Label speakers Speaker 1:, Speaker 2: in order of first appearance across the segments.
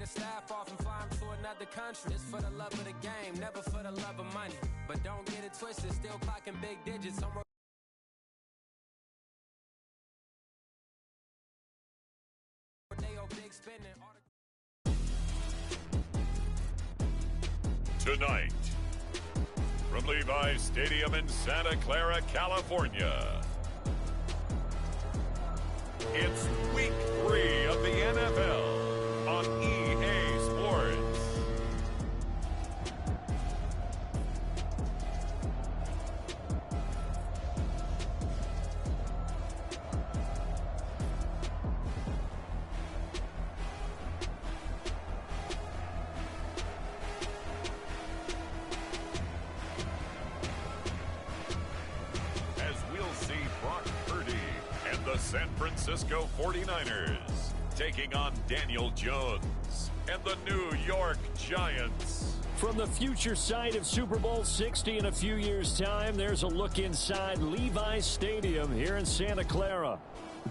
Speaker 1: the staff off and fly them to another country. It's for the love of the game, never for the love of money. But don't get it twisted, still clocking big digits.
Speaker 2: Tonight, from Levi's Stadium in Santa Clara, California, it's Week 3 of the NFL on EA Sports. San Francisco 49ers taking on Daniel Jones and the New York Giants.
Speaker 3: From the future site of Super Bowl 60 in a few years' time, there's a look inside Levi's Stadium here in Santa Clara.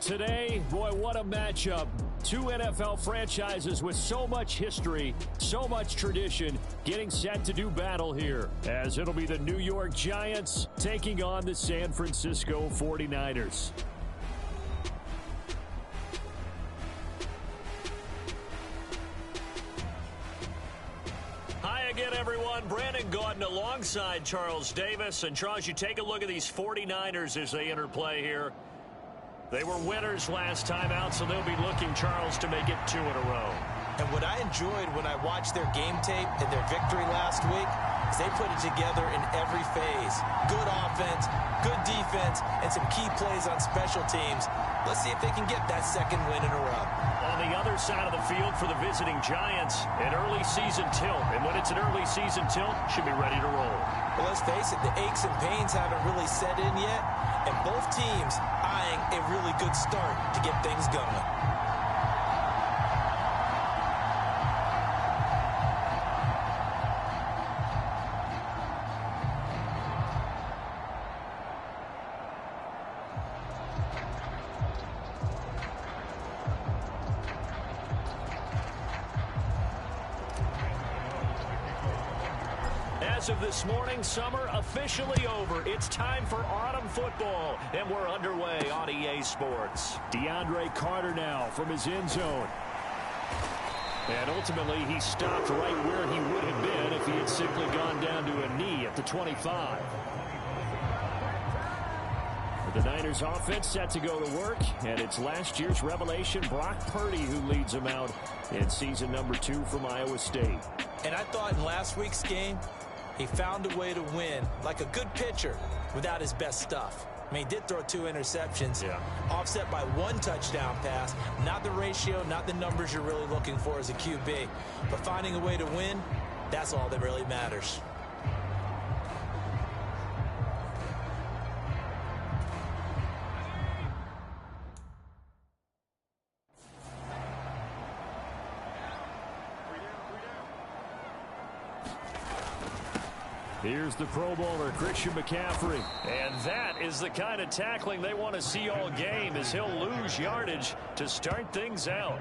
Speaker 3: Today, boy, what a matchup. Two NFL franchises with so much history, so much tradition, getting set to do battle here, as it'll be the New York Giants taking on the San Francisco 49ers. Again, everyone, Brandon Gaudin alongside Charles Davis. And Charles, you take a look at these 49ers as they interplay here. They were winners last time out, so they'll be looking, Charles, to make it 2 in a row.
Speaker 4: And what I enjoyed when I watched their game tape and their victory last week is they put it together in every phase. Good offense, good defense, and some key plays on special teams. Let's see if they can get that second win in a row.
Speaker 3: On the other side of the field for the visiting Giants, an early season tilt. And when it's an early season tilt, should be ready to roll.
Speaker 4: Well, let's face it, the aches and pains haven't really set in yet. And both teams eyeing a really good start to get things going.
Speaker 3: As of this morning, summer officially over. It's time for autumn football, and we're underway on EA Sports. DeAndre Carter now from his end zone. And ultimately, he stopped right where he would have been if he had simply gone down to a knee at the 25. The Niners offense set to go to work, and it's last year's revelation, Brock Purdy, who leads them out in season number 2 from Iowa State.
Speaker 4: And I thought in last week's game, he found a way to win like a good pitcher without his best stuff. I mean, he did throw 2 interceptions, offset by 1 touchdown pass. Not the ratio, not the numbers you're really looking for as a QB. But finding a way to win, that's all that really matters.
Speaker 3: Here's the Pro Bowler, Christian McCaffrey. And that is the kind of tackling they want to see all game, as he'll lose yardage to start things out.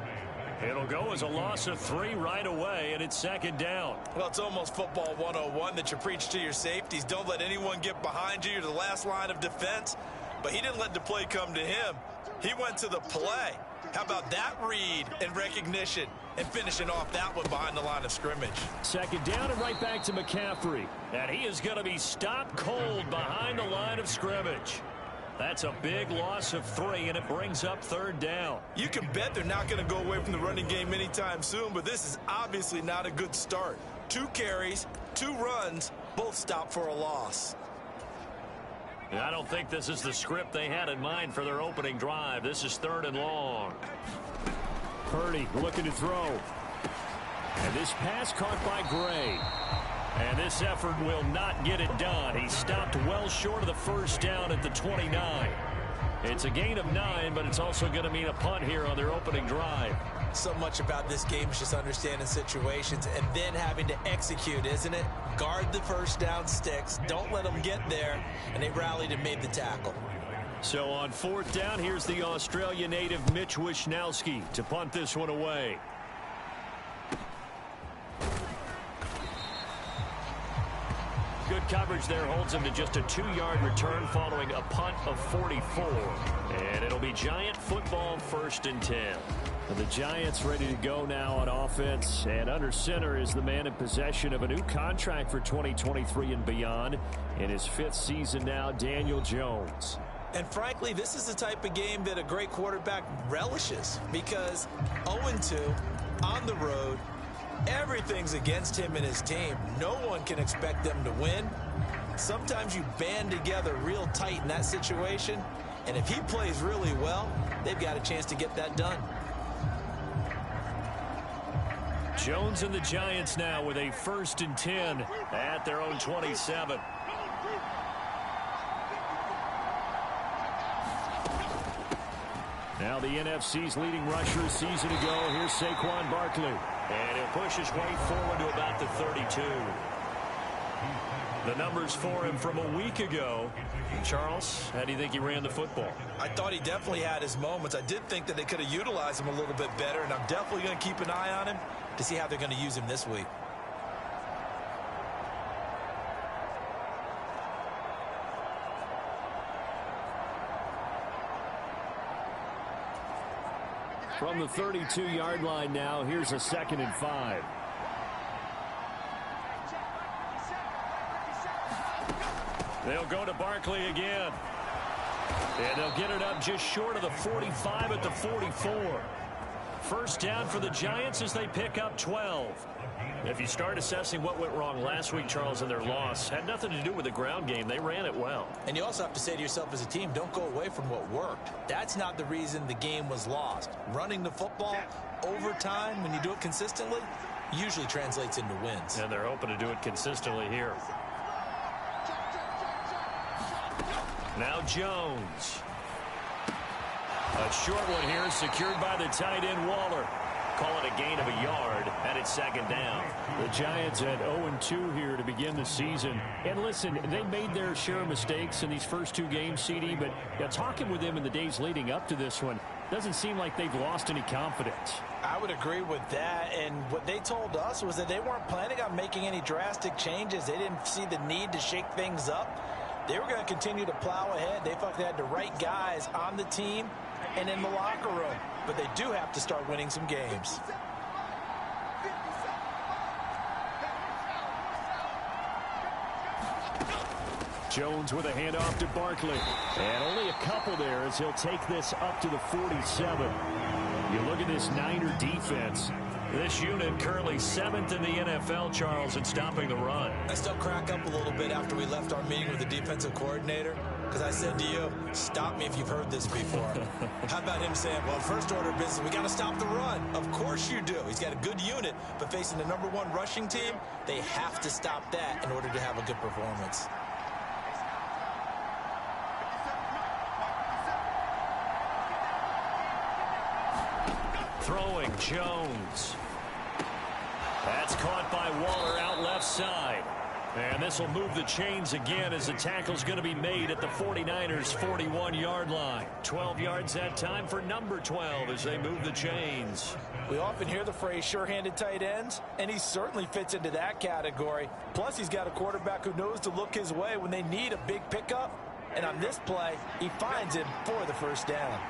Speaker 3: It'll go as a loss of 3 right away, and it's second down.
Speaker 4: Well, it's almost football 101 that you preach to your safeties. Don't let anyone get behind you. You're the last line of defense. But he didn't let the play come to him. He went to the play. How about that read and recognition and finishing off that one behind the line of scrimmage?
Speaker 3: Second down and right back to McCaffrey. And he is going to be stopped cold behind the line of scrimmage. That's a big loss of 3, and it brings up third down.
Speaker 4: You can bet they're not going to go away from the running game anytime soon, but this is obviously not a good start. 2 carries, 2 runs, both stopped for a loss.
Speaker 3: I don't think this is the script they had in mind for their opening drive. This is 3rd and long. Purdy looking to throw. And this pass caught by Gray. And this effort will not get it done. He stopped well short of the first down at the 29. It's a gain of 9, but it's also going to mean a punt here on their opening drive.
Speaker 4: So much about this game is just understanding situations and then having to execute, isn't it? Guard the first down sticks. Don't let them get there. And they rallied and made the tackle.
Speaker 3: So on 4th down, here's the Australia native Mitch Wishnowsky to punt this one away. good coverage there holds him to just a 2-yard return following a punt of 44. And it'll be Giant football, 1st and 10.
Speaker 5: And the Giants ready to go now on offense. And under center is the man in possession of a new contract for 2023 and beyond. In his 5th season now, Daniel Jones.
Speaker 4: And frankly, this is the type of game that a great quarterback relishes, because 0-2 on the road, everything's against him and his team. No one can expect them to win. Sometimes you band together real tight in that situation, and if he plays really well, they've got a chance to get that done.
Speaker 3: Jones and the Giants now with a 1st and 10 at their own 27.
Speaker 5: Now the NFC's leading rusher a season ago. Here's Saquon Barkley.
Speaker 3: And he'll push his way forward to about the 32. The numbers for him from a week ago. Charles, how do you think he ran the football?
Speaker 4: I thought he definitely had his moments. I did think that they could have utilized him a little bit better, and I'm definitely going to keep an eye on him to see how they're going to use him this week.
Speaker 5: From the 32-yard line now, here's a 2nd and 5.
Speaker 3: They'll go to Barkley again. And they'll get it up just short of the 45 at the 44. 1st down for the Giants as they pick up 12. If you start assessing what went wrong last week, Charles, in their loss, had nothing to do with the ground game. They ran it well.
Speaker 4: And you also have to say to yourself as a team, don't go away from what worked. That's not the reason the game was lost. Running the football over time, when you do it consistently, usually translates into wins.
Speaker 3: And they're hoping to do it consistently here. Now Jones. A short one here, secured by the tight end Waller. Call it a gain of a yard, and it's 2nd down.
Speaker 5: The Giants at 0-2 here to begin the season. And listen, they made their share of mistakes in these first 2 games, CD, but talking with them in the days leading up to this one, doesn't seem like they've lost any confidence.
Speaker 4: I would agree with that, and what they told us was that they weren't planning on making any drastic changes. They didn't see the need to shake things up. They were going to continue to plow ahead. They felt they had the right guys on the team and in the locker room. But they do have to start winning some games.
Speaker 5: Jones with a handoff to Barkley. And only a couple there as he'll take this up to the 47. You look at this Niner defense.
Speaker 3: This unit currently 7th in the NFL, Charles, in stopping the run.
Speaker 4: I still crack up a little bit after we left our meeting with the defensive coordinator, because I said to you, stop me if you've heard this before. How about him saying, well, first order of business, we got to stop the run. Of course you do. He's got a good unit, but facing the #1 rushing team, they have to stop that in order to have a good performance.
Speaker 3: Throwing Jones. That's caught by Waller out left side. And this will move the chains again as the tackle's going to be made at the 49ers' 41-yard line. 12 yards that time for number 12 as they move the chains.
Speaker 4: We often hear the phrase sure-handed tight ends, and he certainly fits into that category. Plus, he's got a quarterback who knows to look his way when they need a big pickup. And on this play, he finds him for the 1st down.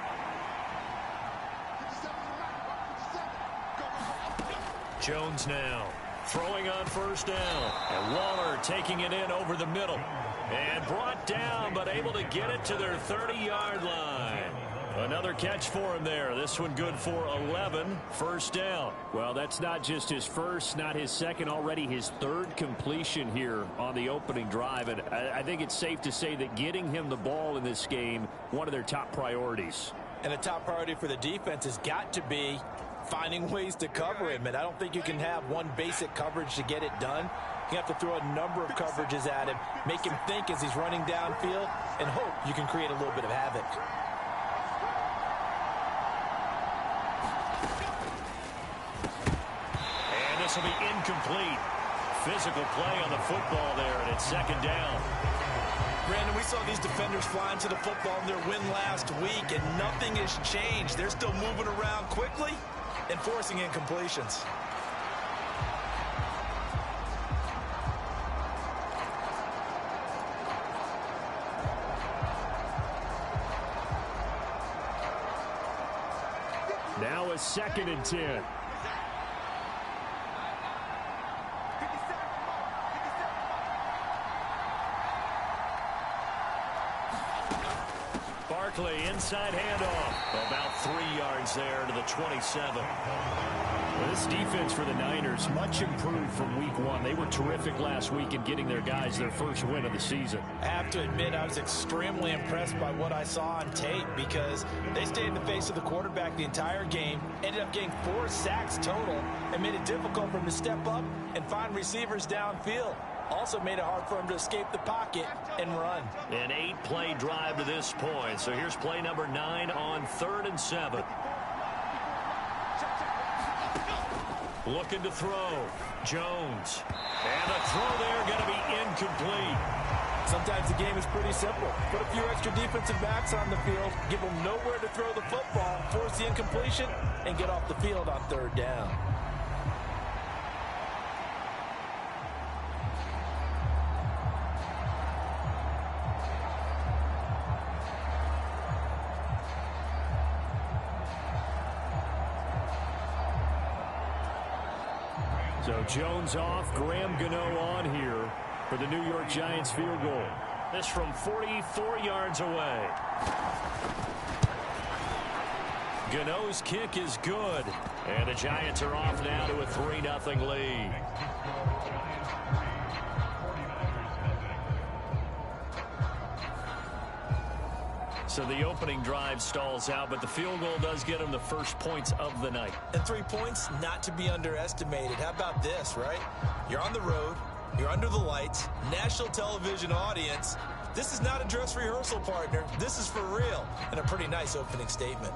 Speaker 3: Jones now throwing on 1st down. And Waller taking it in over the middle. And brought down, but able to get it to their 30-yard line. Another catch for him there. This one good for 11. 1st down.
Speaker 5: Well, that's not just his first, not his second, already his 3rd completion here on the opening drive. And I think it's safe to say that getting him the ball in this game, one of their top priorities.
Speaker 4: And a top priority for the defense has got to be finding ways to cover him. And I don't think you can have one basic coverage to get it done. You have to throw a number of coverages at him, make him think as he's running downfield, and hope you can create a little bit of havoc.
Speaker 3: And this will be incomplete. Physical play on the football there, and it's 2nd down.
Speaker 4: Brandon, we saw these defenders flying to the football in their win last week, and nothing has changed. They're still moving around quickly and forcing incompletions.
Speaker 5: a 2nd and 10. Barkley, inside handoff. About 3 yards there to the 27. Well, this defense for the Niners, much improved from week 1. They were terrific last week in getting their guys their first win of the season.
Speaker 4: I have to admit, I was extremely impressed by what I saw on tape because they stayed in the face of the quarterback the entire game, ended up getting 4 sacks total, and made it difficult for him to step up and find receivers downfield. Also made it hard for him to escape the pocket and run.
Speaker 3: An 8-play drive to this point. So here's play number 9 on 3rd and 7. Looking to throw. Jones. And the throw there going to be incomplete.
Speaker 4: Sometimes the game is pretty simple. Put a few extra defensive backs on the field, give them nowhere to throw the football, force the incompletion, and get off the field on 3rd down.
Speaker 5: So Jones off, Graham Gano on here for the New York Giants field goal.
Speaker 3: This from 44 yards away. Gano's kick is good. And the Giants are off now to a 3-0 lead. So the opening drive stalls out, but the field goal does get them the first points of the night.
Speaker 4: And 3 points, not to be underestimated. How about this, right? You're on the road. You're under the lights. National television audience. This is not a dress rehearsal, partner. This is for real. And a pretty nice opening statement.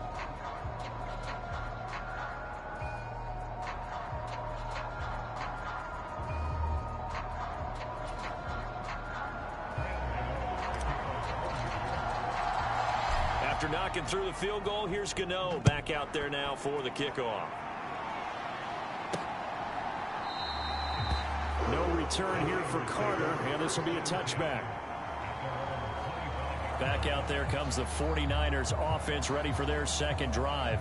Speaker 3: After knocking through the field goal, here's Gano back out there now for the kickoff.
Speaker 5: No return here for Carter, and this will be a touchback.
Speaker 3: Back out there comes the 49ers offense ready for their second drive.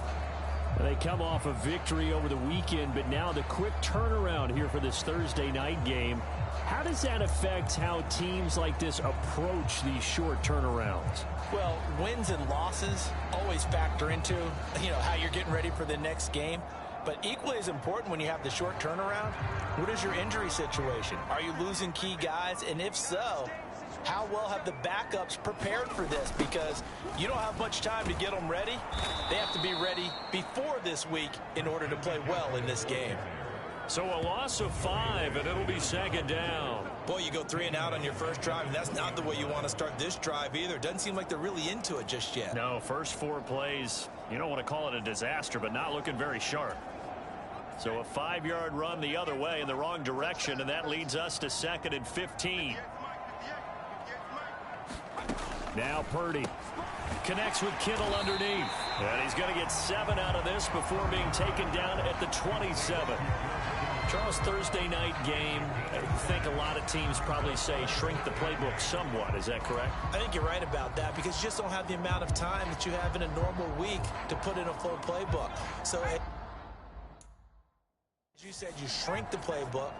Speaker 5: They come off a victory over the weekend, but now the quick turnaround here for this Thursday night game. How does that affect how teams like this approach these short turnarounds?
Speaker 4: Well, wins and losses always factor into, how you're getting ready for the next game. But equally as important when you have the short turnaround, what is your injury situation? Are you losing key guys? And if so, how well have the backups prepared for this? Because you don't have much time to get them ready. They have to be ready before this week in order to play well in this game.
Speaker 3: So a loss of 5, and it'll be second down.
Speaker 4: Boy, you go 3 and out on your first drive, and that's not the way you want to start this drive either. Doesn't seem like they're really into it just yet.
Speaker 3: No, first 4 plays, you don't want to call it a disaster, but not looking very sharp. So a 5-yard run the other way in the wrong direction, and that leads us to 2nd and 15.
Speaker 5: Now Purdy
Speaker 3: connects with Kittle underneath. And he's going to get 7 out of this before being taken down at the 27. Charles, Thursday night game, I think a lot of teams probably say shrink the playbook somewhat. Is that correct?
Speaker 4: I think you're right about that because you just don't have the amount of time that you have in a normal week to put in a full playbook. So, as you said, you shrink the playbook,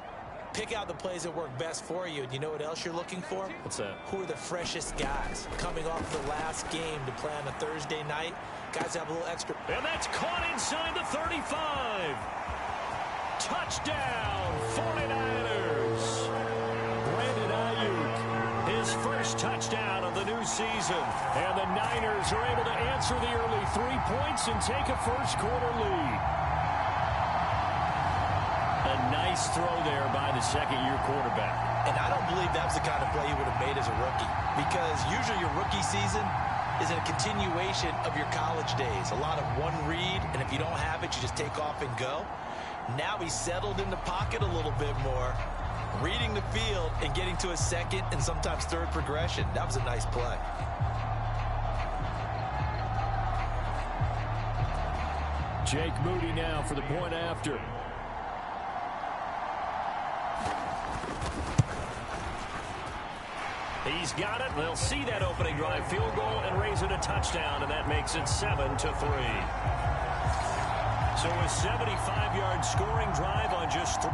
Speaker 4: pick out the plays that work best for you. And you know what else you're looking for?
Speaker 3: What's that?
Speaker 4: Who are the freshest guys coming off the last game to play on a Thursday night? Guys have a little extra.
Speaker 3: And that's caught inside the 35. Touchdown, 49ers.
Speaker 5: Brandon Ayuk,
Speaker 3: his first touchdown of the new season.
Speaker 5: And the Niners are able to answer the early 3 points and take a first-quarter lead.
Speaker 3: A nice throw there by the second-year quarterback.
Speaker 4: And I don't believe that was the kind of play he would have made as a rookie. Because usually your rookie season is a continuation of your college days. A lot of one read, and if you don't have it, you just take off and go. Now he's settled in the pocket a little bit more, reading the field and getting to a second and sometimes third progression. That was a nice play.
Speaker 5: Jake Moody now for the point after.
Speaker 3: He's got it. They'll see that opening drive field goal and raise it a touchdown, and that makes it 7-3. So a 75-yard scoring drive on just 3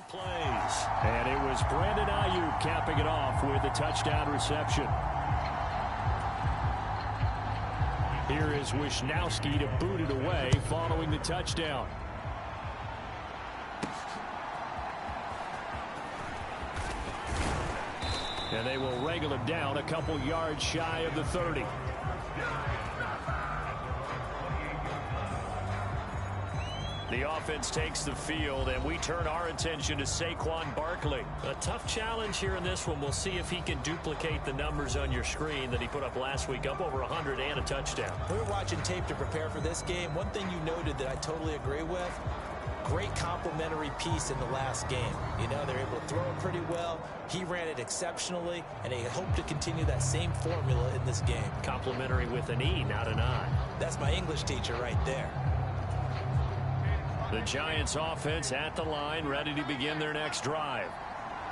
Speaker 3: plays. And it was Brandon Ayuk capping it off with a touchdown reception. Here is Wisnowski to boot it away following the touchdown. And they will wrangle him down a couple yards shy of the 30. The offense takes the field, and we turn our attention to Saquon Barkley.
Speaker 5: A tough challenge here in this one. We'll see if he can duplicate the numbers on your screen that he put up last week, up over 100 and a touchdown.
Speaker 4: We were watching tape to prepare for this game. One thing you noted that I totally agree with, great complimentary piece in the last game. You know, they're able to throw it pretty well. He ran it exceptionally, and they hope to continue that same formula in this game.
Speaker 5: Complimentary with an E, not an I.
Speaker 4: That's my English teacher right there.
Speaker 3: The Giants offense at the line, ready to begin their next drive.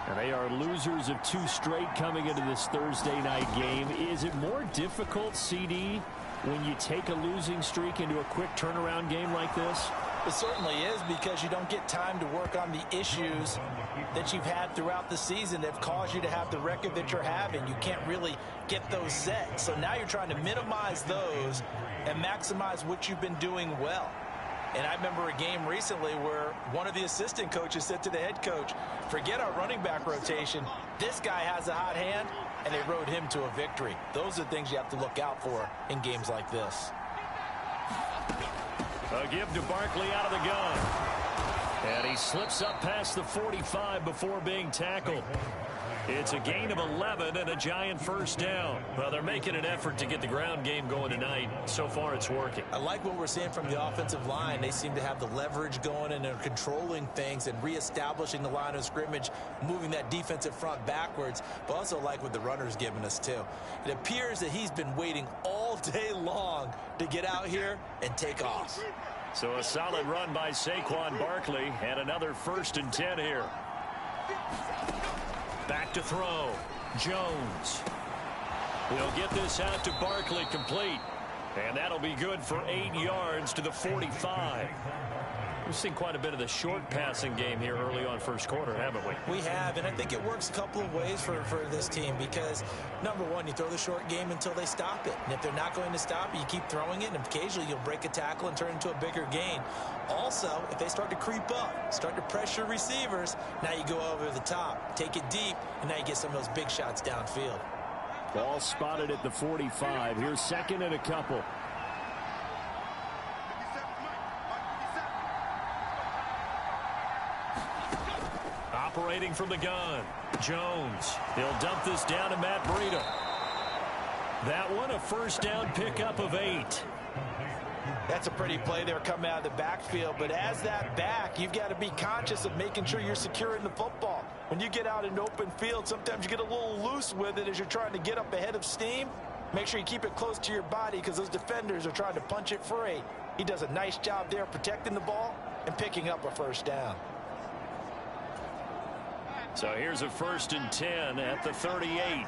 Speaker 5: And they are losers of 2 straight coming into this Thursday night game. Is it more difficult, CD, when you take a losing streak into a quick turnaround game like this?
Speaker 4: It certainly is, because you don't get time to work on the issues that you've had throughout the season that have caused you to have the record that you're having. You can't really get those set. So now you're trying to minimize those and maximize what you've been doing well. And I remember a game recently where one of the assistant coaches said to the head coach, forget our running back rotation. This guy has a hot hand, and they rode him to a victory. Those are things you have to look out for in games like this.
Speaker 3: A give to Barkley out of the gun. And he slips up past the 45 before being tackled. It's a gain of 11 and a Giant first down. Well, they're making an effort to get the ground game going tonight. So far, it's working.
Speaker 4: I like what we're seeing from the offensive line. They seem to have the leverage going, and they're controlling things and reestablishing the line of scrimmage, moving that defensive front backwards. But also like what the runner's giving us, too. It appears that he's been waiting all day long to get out here and take off.
Speaker 3: So a solid run by Saquon Barkley, and another 1st and 10 here. Back to throw. Jones. He'll get this out to Barkley, complete. And that'll be good for 8 yards to the 45. We've seen quite a bit of the short passing game here early on first quarter, haven't we?
Speaker 4: We have, and I think it works a couple of ways for this team because, number one, you throw the short game until they stop it. And if they're not going to stop it, you keep throwing it, and occasionally you'll break a tackle and turn it into a bigger gain. Also, if they start to creep up, start to pressure receivers, now you go over the top, take it deep, and now you get some of those big shots downfield.
Speaker 5: Ball spotted at the 45. Here's 2nd and a couple.
Speaker 3: Operating from the gun, Jones. He'll dump this down to Matt Breida. That one, a first down pickup of 8.
Speaker 4: That's a pretty play there coming out of the backfield, but as that back, you've got to be conscious of making sure you're securing the football. When you get out in open field, sometimes you get a little loose with it as you're trying to get up ahead of steam. Make sure you keep it close to your body because those defenders are trying to punch it free. He does a nice job there protecting the ball and picking up a first down.
Speaker 3: So here's a 1st and 10 at the 38.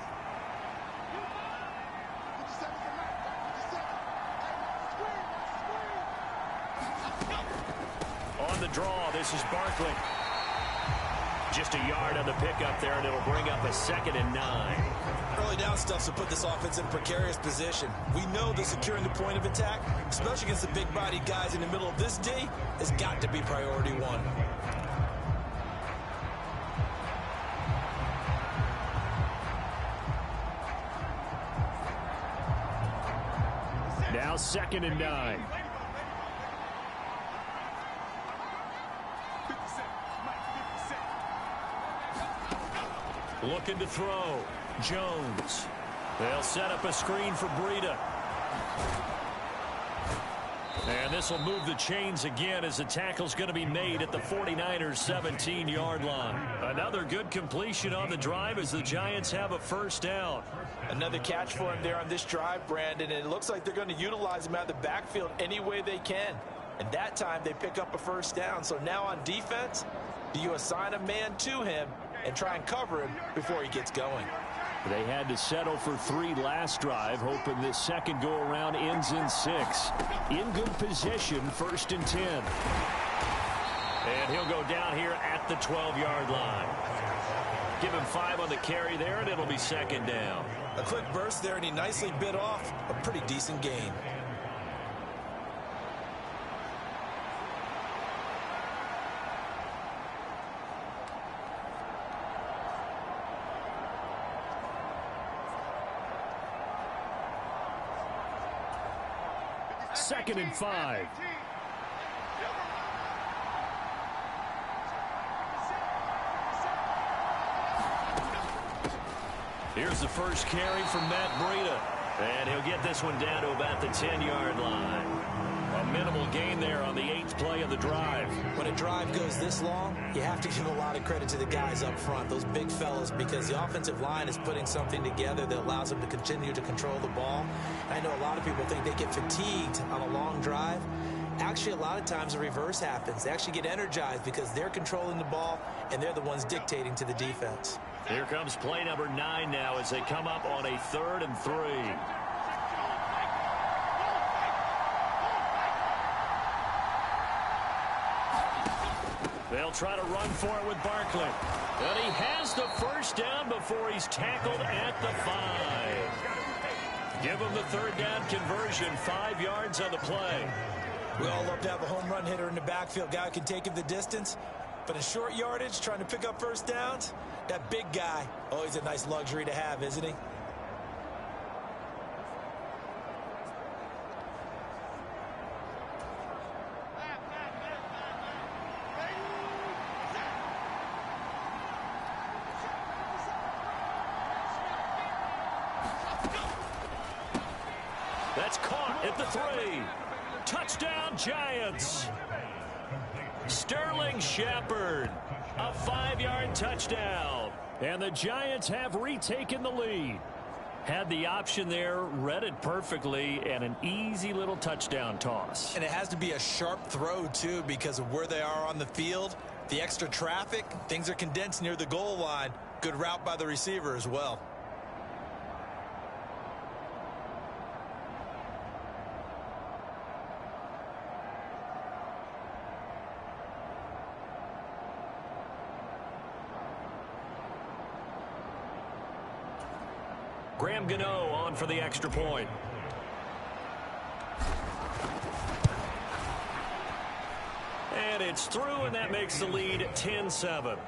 Speaker 3: On the draw, this is Barkley. Just a yard on the pickup there, and it'll bring up a 2nd and 9.
Speaker 4: Early down stuff to put this offense in a precarious position. We know that securing the point of attack, especially against the big-bodied guys in the middle of this D, has got to be priority 1.
Speaker 5: Now 2nd and 9.
Speaker 3: Looking to throw. Jones. They'll set up a screen for Breida. And this will move the chains again as the tackle's going to be made at the 49ers' 17-yard line. Another good completion on the drive as the Giants have a first down.
Speaker 4: Another catch for him there on this drive, Brandon, and it looks like they're going to utilize him out of the backfield any way they can. And that time they pick up a first down. So now on defense, do you assign a man to him, and try and cover him before he gets going.
Speaker 5: They had to settle for 3 last drive, hoping this second go-around ends in 6. In good position, 1st and 10. And he'll go down here at the 12-yard line. Give him 5 on the carry there, and it'll be 2nd down.
Speaker 4: A quick burst there, and he nicely bit off a pretty decent gain.
Speaker 5: Second and 5.
Speaker 3: Here's the first carry from Matt Breida. And he'll get this one down to about the 10-yard line. A minimal gain there on the 8th play of the drive.
Speaker 4: When a drive goes this long, you have to give a lot of credit to the guys up front, those big fellas, because the offensive line is putting something together that allows them to continue to control the ball. I know a lot of people think they get fatigued on a long drive. Actually, a lot of times the reverse happens. They actually get energized because they're controlling the ball, and they're the ones dictating to the defense.
Speaker 3: Here comes play number 9 now as they come up on a 3rd and 3. They'll try to run for it with Barkley. And he has the first down before he's tackled at the 5. Give him the 3rd down conversion, 5 yards on the play.
Speaker 4: We all love to have a home run hitter in the backfield. Guy who can take him the distance. But in short yardage, trying to pick up first downs, that big guy, always a nice luxury to have, isn't he?
Speaker 3: That's caught at the 3. Touchdown, Giants. Sterling Shepard, a 5-yard touchdown.
Speaker 5: And the Giants have retaken the lead. Had the option there, read it perfectly, and an easy little touchdown toss.
Speaker 4: And it has to be a sharp throw, too, because of where they are on the field. The extra traffic, things are condensed near the goal line. Good route by the receiver as well.
Speaker 3: Graham Gano on for the extra point. And it's through, and that makes the lead 10-7.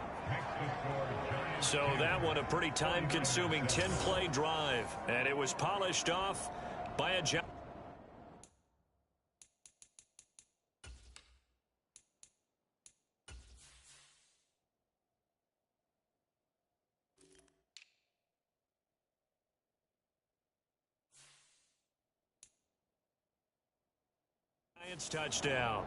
Speaker 3: So that one a pretty time-consuming 10-play drive. And it was polished off by a Giant. Giants touchdown.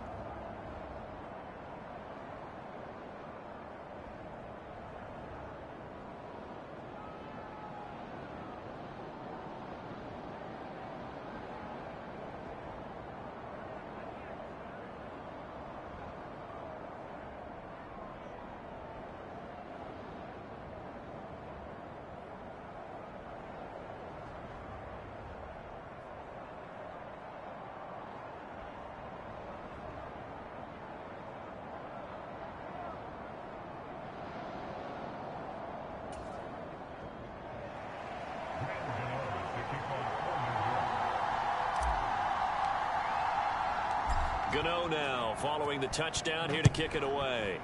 Speaker 3: Gano now following the touchdown here to kick it away.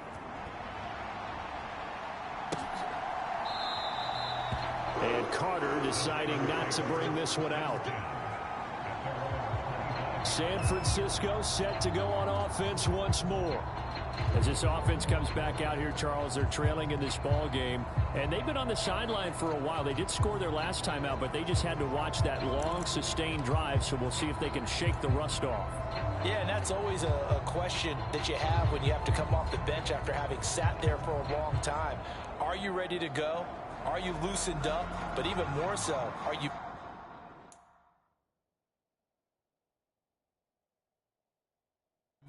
Speaker 5: And Carter deciding not to bring this one out. San Francisco set to go on offense once more. As this offense comes back out here, Charles, they're trailing in this ball game. And they've been on the sideline for a while. They did score their last time out, but they just had to watch that long, sustained drive. So we'll see if they can shake the rust off.
Speaker 4: Yeah, and that's always a question that you have when you have to come off the bench after having sat there for a long time. Are you ready to go? Are you loosened up? But even more so, are you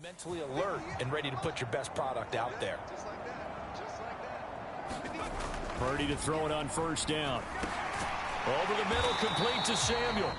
Speaker 4: mentally alert and ready to put your best product out there?
Speaker 5: Purdy to throw it on first down.
Speaker 3: Over the middle, complete to Samuel.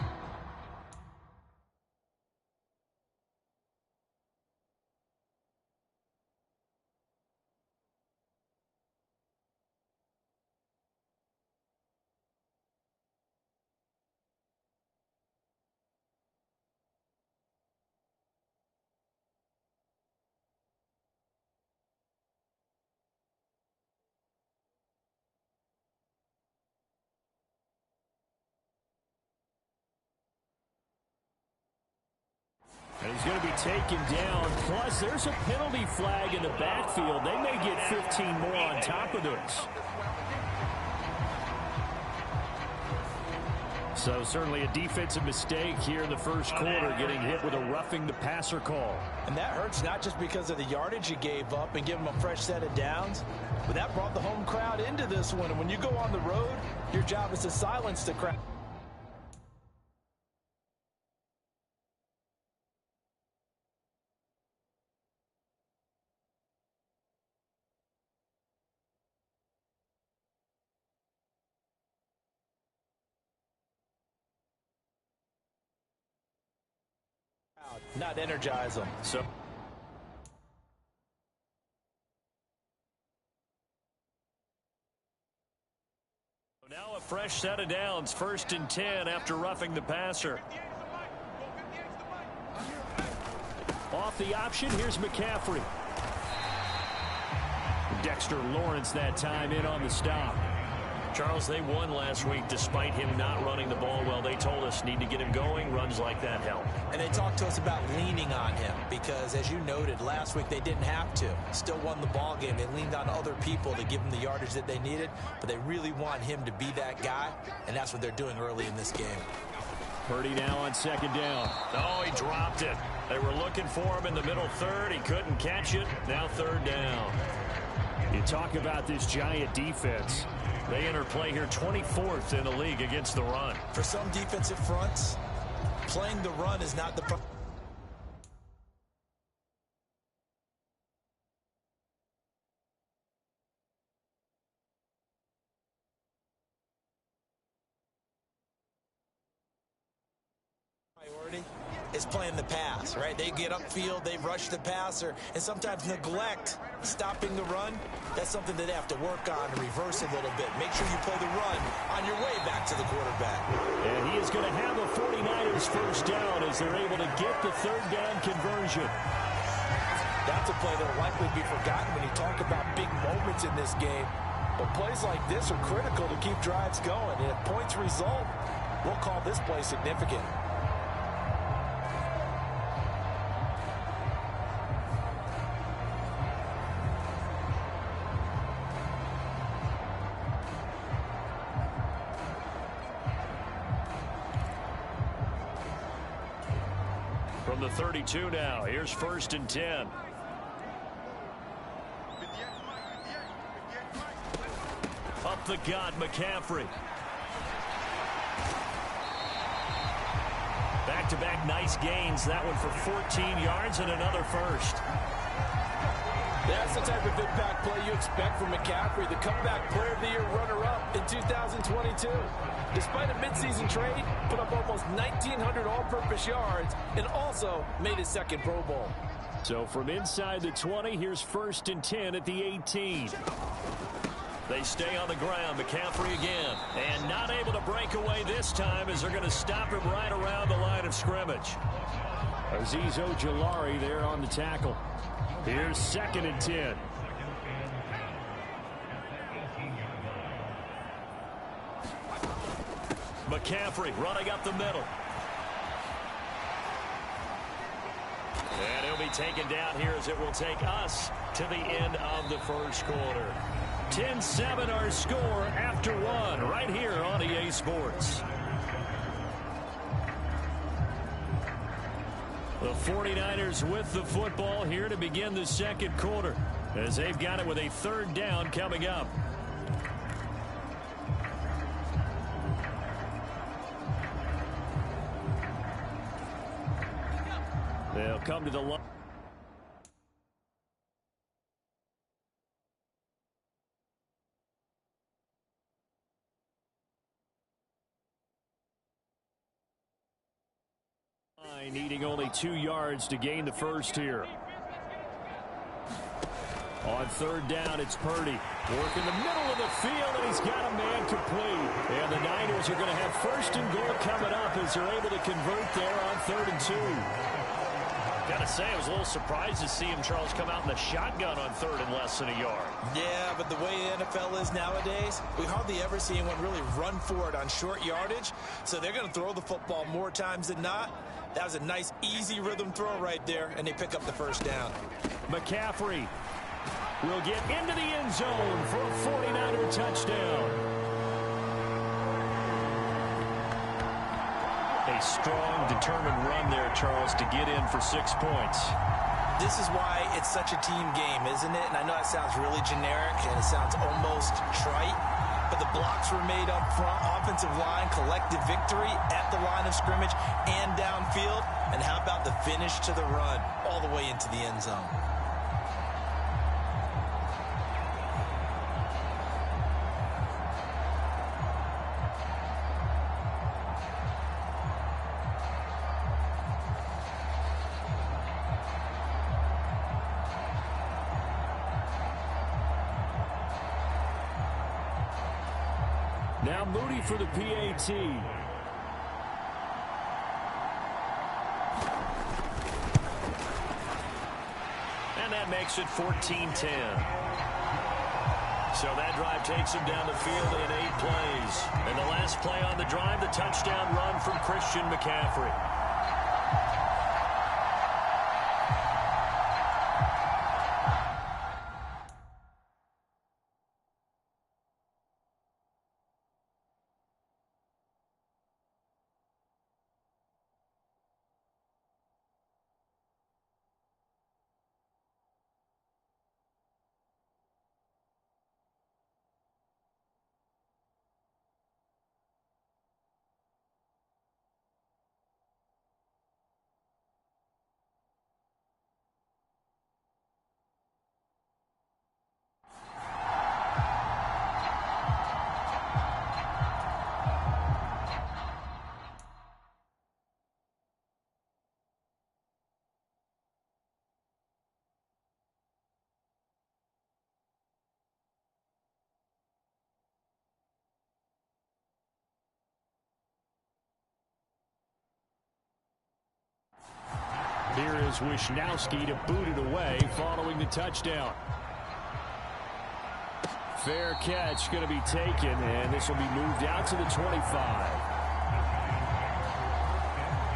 Speaker 5: And he's going to be taken down. Plus, there's a penalty flag in the backfield. They may get 15 more on top of this. So certainly a defensive mistake here in the first quarter, getting hit with a roughing the passer call.
Speaker 4: And that hurts not just because of the yardage you gave up and give them a fresh set of downs, but that brought the home crowd into this one. And when you go on the road, your job is to silence the crowd. Not energize them.
Speaker 5: So
Speaker 3: now a fresh set of downs, 1st and 10 after roughing the passer.
Speaker 5: off the option, here's McCaffrey. Dexter Lawrence that time in on the stop.
Speaker 3: Charles, they won last week despite him not running the ball well. They told us need to get him going. Runs like that help.
Speaker 4: And they talked to us about leaning on him because, as you noted, last week they didn't have to. Still won the ball game. They leaned on other people to give them the yardage that they needed, but they really want him to be that guy, and that's what they're doing early in this game.
Speaker 5: Purdy now on second down.
Speaker 3: Oh, he dropped it. They were looking for him in the middle third. He couldn't catch it. Now third down.
Speaker 5: You talk about this Giant defense.
Speaker 3: They enter play here 24th in the league against the run.
Speaker 4: For some defensive fronts, playing the run is not the priority. Is playing the pass, right? They get upfield, they rush the passer, and sometimes neglect stopping the run. That's something that they have to work on and reverse a little bit. Make sure you play the run on your way back to the quarterback.
Speaker 5: And he is going to have a 49ers first down as they're able to get the third down conversion.
Speaker 4: That's a play that will likely be forgotten when you talk about big moments in this game. But plays like this are critical to keep drives going. And if points result, we'll call this play significant.
Speaker 3: From the 32 now, here's 1st and 10. Up the gut, McCaffrey. Back-to-back nice gains. That one for 14 yards and another first.
Speaker 4: That's the type of impact play you expect from McCaffrey, the comeback player of the year runner-up in 2022. Despite a midseason trade, put up almost 1,900 all-purpose yards and also made his second Pro Bowl.
Speaker 5: So from inside the 20, here's 1st and 10 at the 18.
Speaker 3: They stay on the ground. McCaffrey again. And not able to break away this time as they're going to stop him right around the line of scrimmage.
Speaker 5: Azeez Ojulari there on the tackle. Here's 2nd and 10.
Speaker 3: McCaffrey running up the middle. And he'll be taken down here as it will take us to the end of the first quarter. 10-7 our score after one right here on EA Sports. The 49ers with the football here to begin the second quarter as they've got it with a third down coming up.
Speaker 5: They'll come to the line. Needing only 2 yards to gain the first here. On third down, it's Purdy. Working the middle of the field, and he's got a man complete. And the Niners are going to have first and goal coming up as they're able to convert there on 3rd and 2.
Speaker 3: Gotta say, I was a little surprised to see him, Charles, come out in the shotgun on 3rd and less than a yard.
Speaker 4: Yeah, but the way the NFL is nowadays, we hardly ever see anyone really run for it on short yardage. So they're going to throw the football more times than not. That was a nice, easy rhythm throw right there, and they pick up the first down.
Speaker 5: McCaffrey will get into the end zone for a 49er touchdown.
Speaker 3: A strong, determined run there, Charles, to get in for 6 points.
Speaker 4: This is why it's such a team game, isn't it? And I know that sounds really generic and it sounds almost trite, but the blocks were made up front, offensive line, collective victory at the line of scrimmage and downfield. And how about the finish to the run all the way into the end zone?
Speaker 5: Now Moody for the PAT.
Speaker 3: And that makes it 14-10. So that drive takes him down the field in 8 plays. And the last play on the drive, the touchdown run from Christian McCaffrey.
Speaker 5: Here is Wisnowski to boot it away following the touchdown. Fair catch going to be taken, and this will be moved out to the 25.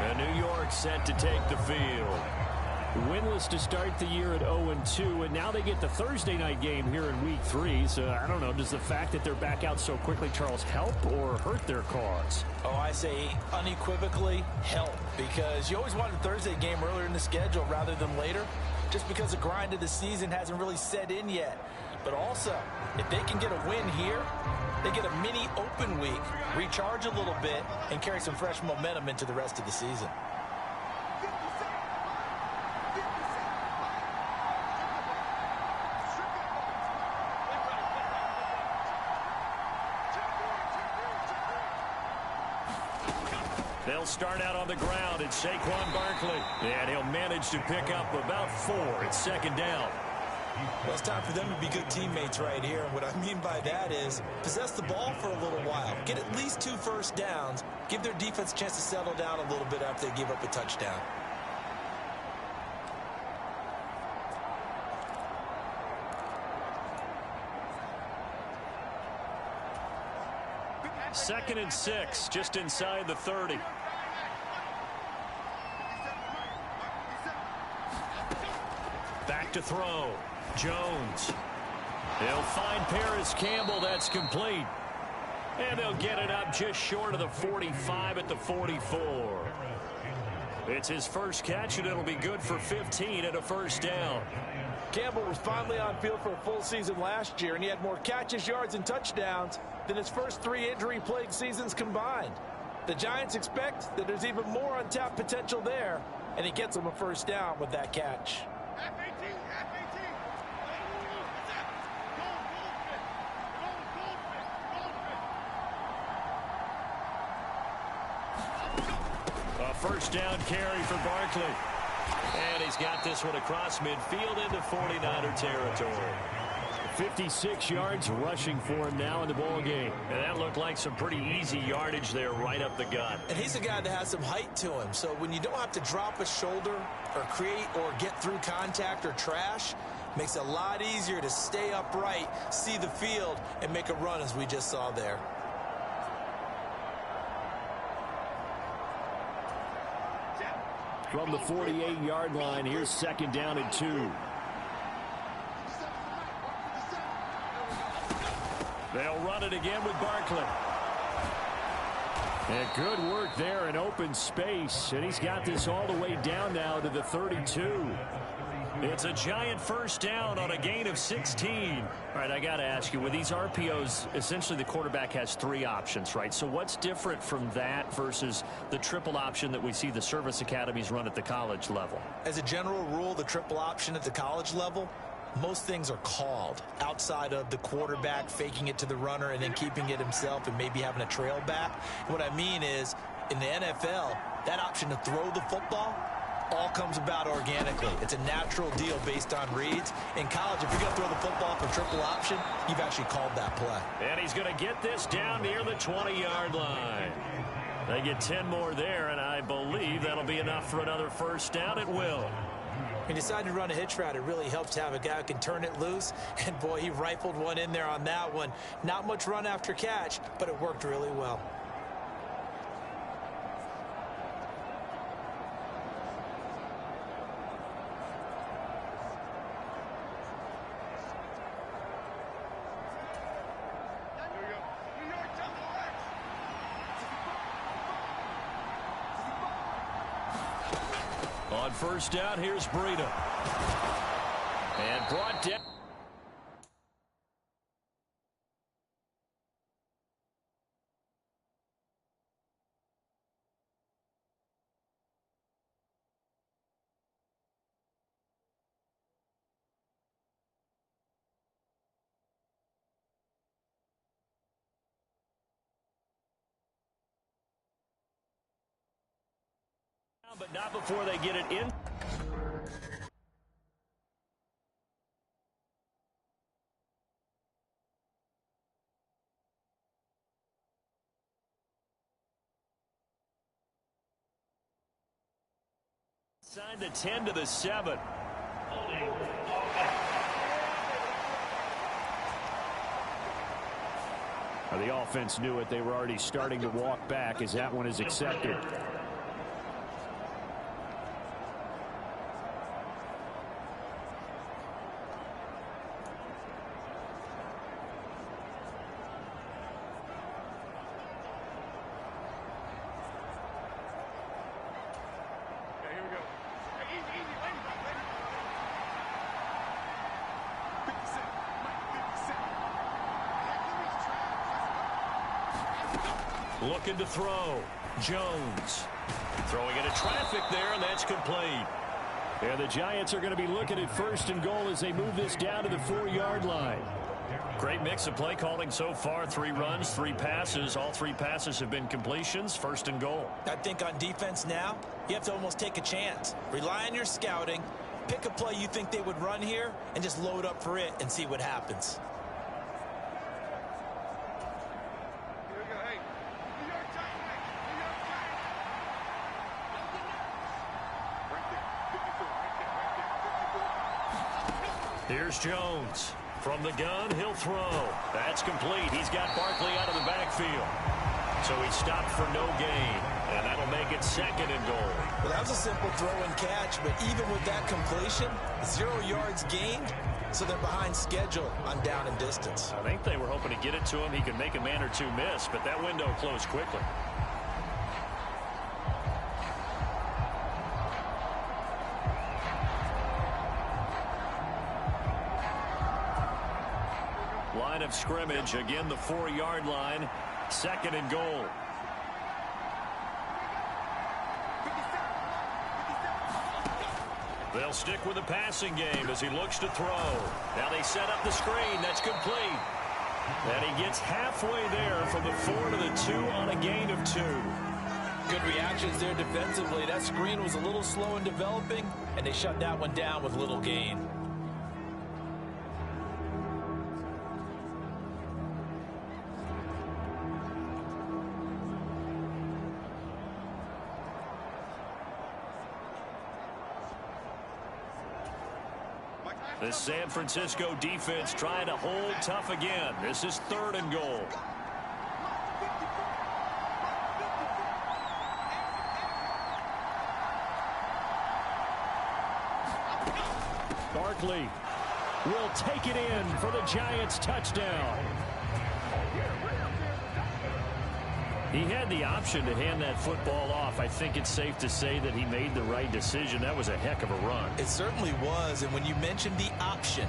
Speaker 3: And New York set to take the field.
Speaker 5: Winless to start the year at 0-2, and now they get the Thursday night game here in Week 3. So, I don't know, does the fact that they're back out so quickly, Charles, help or hurt their cause?
Speaker 4: Oh, I say unequivocally help, because you always wanted a Thursday game earlier in the schedule rather than later, just because the grind of the season hasn't really set in yet. But also, if they can get a win here, they get a mini open week, recharge a little bit, and carry some fresh momentum into the rest of the season.
Speaker 3: They'll start out on the ground. It's Saquon Barkley. And he'll manage to pick up about 4. It's 2nd down.
Speaker 4: Well, it's time for them to be good teammates right here. And what I mean by that is possess the ball for a little while. Get at least 2 first downs. Give their defense a chance to settle down a little bit after they give up a touchdown.
Speaker 3: Second and 6, just inside the 30. Back to throw. Jones. They'll find Paris Campbell. That's complete. And they'll get it up just short of the 45 at the 44. It's his first catch, and it'll be good for 15 and a first down.
Speaker 4: Campbell was finally on field for a full season last year, and he had more catches, yards, and touchdowns than his first 3 injury-plagued seasons combined. The Giants expect that there's even more untapped potential there, and he gets them a first down with that catch.
Speaker 3: A first down carry for Barkley. And he's got this one across midfield into 49er territory.
Speaker 5: 56 yards rushing for him now in the ball game.
Speaker 3: And that looked like some pretty easy yardage there right up the gut.
Speaker 4: And he's a guy that has some height to him. So when you don't have to drop a shoulder or create or get through contact or trash, makes it a lot easier to stay upright, see the field, and make a run as we just saw there.
Speaker 5: From the 48-yard line, here's second down and 2.
Speaker 3: They'll run it again with Barkley.
Speaker 5: And good work there in open space. And he's got this all the way down now to the 32.
Speaker 3: It's a giant first down on a gain of 16.
Speaker 5: All right, I got to ask you, with these RPOs, essentially the quarterback has 3 options, right? So what's different from that versus the triple option that we see the service academies run at the college level?
Speaker 4: As a general rule, the triple option at the college level, most things are called outside of the quarterback faking it to the runner and then keeping it himself and maybe having a trail back. What I mean is, in the NFL, that option to throw the football all comes about organically. It's a natural deal based on reads. In college, if you're going to throw the football for triple option, you've actually called that play.
Speaker 3: And he's going to get this down near the 20-yard line. They get 10 more there, and I believe that'll be enough for another first down. It will.
Speaker 4: He decided to run a hitch route. It really helps to have a guy who can turn it loose. And, boy, he rifled one in there on that one. Not much run after catch, but it worked really well.
Speaker 3: On first down, here's Breida. And brought down. But not before they get it in. Signed the 10 to the 7.
Speaker 5: The offense knew it. They were already starting to walk back as that one is accepted.
Speaker 3: Looking to throw. Jones. Throwing into traffic there, and that's complete.
Speaker 5: And the Giants are going to be looking at first and goal as they move this down to the 4-yard line.
Speaker 3: Great mix of play calling so far. 3 runs, 3 passes. All 3 passes have been completions. First and goal.
Speaker 4: I think on defense now, you have to almost take a chance. Rely on your scouting. Pick a play you think they would run here and just load up for it and see what happens.
Speaker 3: Here's Jones. From the gun, he'll throw. That's complete. He's got Barkley out of the backfield. So he stopped for no gain. And that'll make it second and goal.
Speaker 4: Well, that was a simple throw and catch, but even with that completion, 0 yards gained, so they're behind schedule on down and distance.
Speaker 3: I think they were hoping to get it to him. He could make a man or 2 miss, but that window closed quickly. Line of scrimmage, again the 4-yard line, second and goal. They'll stick with the passing game as he looks to throw. Now they set up the screen. That's complete. And he gets halfway there from the 4 to the 2 on a gain of 2.
Speaker 4: Good reactions there defensively. That screen was a little slow in developing, and they shut that one down with little gain.
Speaker 3: The San Francisco defense trying to hold tough again. This is 3rd and goal. Barkley will take it in for the Giants touchdown. He had the option to hand that football off. I think it's safe to say that he made the right decision. That was a heck of a run.
Speaker 4: It certainly was, and when you mentioned the option,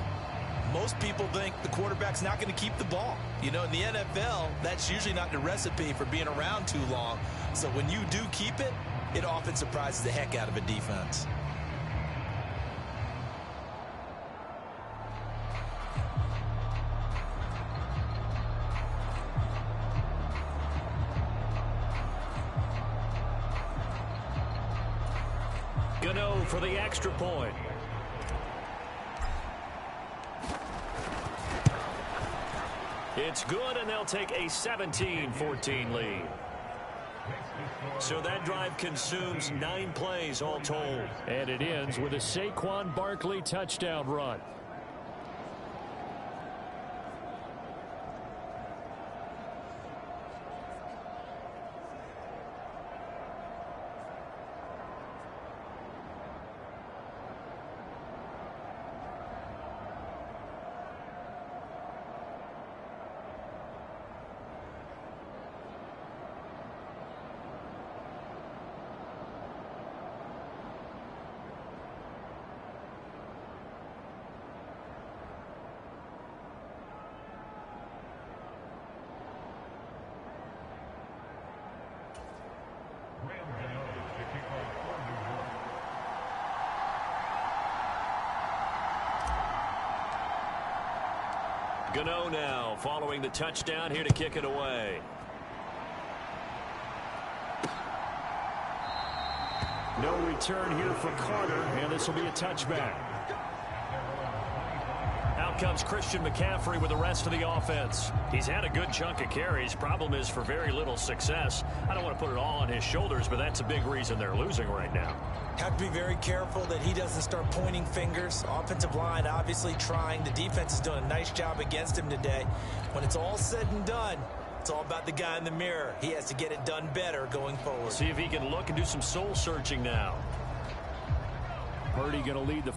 Speaker 4: most people think the quarterback's not going to keep the ball. You know, in the NFL, that's usually not the recipe for being around too long. So when you do keep it, it often surprises the heck out of a defense.
Speaker 3: Gano for the extra point. It's good, and they'll take a 17-14 lead. So that drive consumes 9 plays all told.
Speaker 5: And it ends with a Saquon Barkley touchdown run.
Speaker 3: Gano now following the touchdown here to kick it away.
Speaker 5: No return here for Carter, and this will be a touchback.
Speaker 3: Out comes Christian McCaffrey with the rest of the offense. He's had a good chunk of carries. Problem is for very little success. I don't want to put it all on his shoulders, but that's a big reason they're losing right now.
Speaker 4: Have to be very careful that he doesn't start pointing fingers. Offensive line obviously trying. The defense has done a nice job against him today. When it's all said and done, it's all about the guy in the mirror. He has to get it done better going forward.
Speaker 3: See if he can look and do some soul searching now.
Speaker 5: Purdy going to lead the...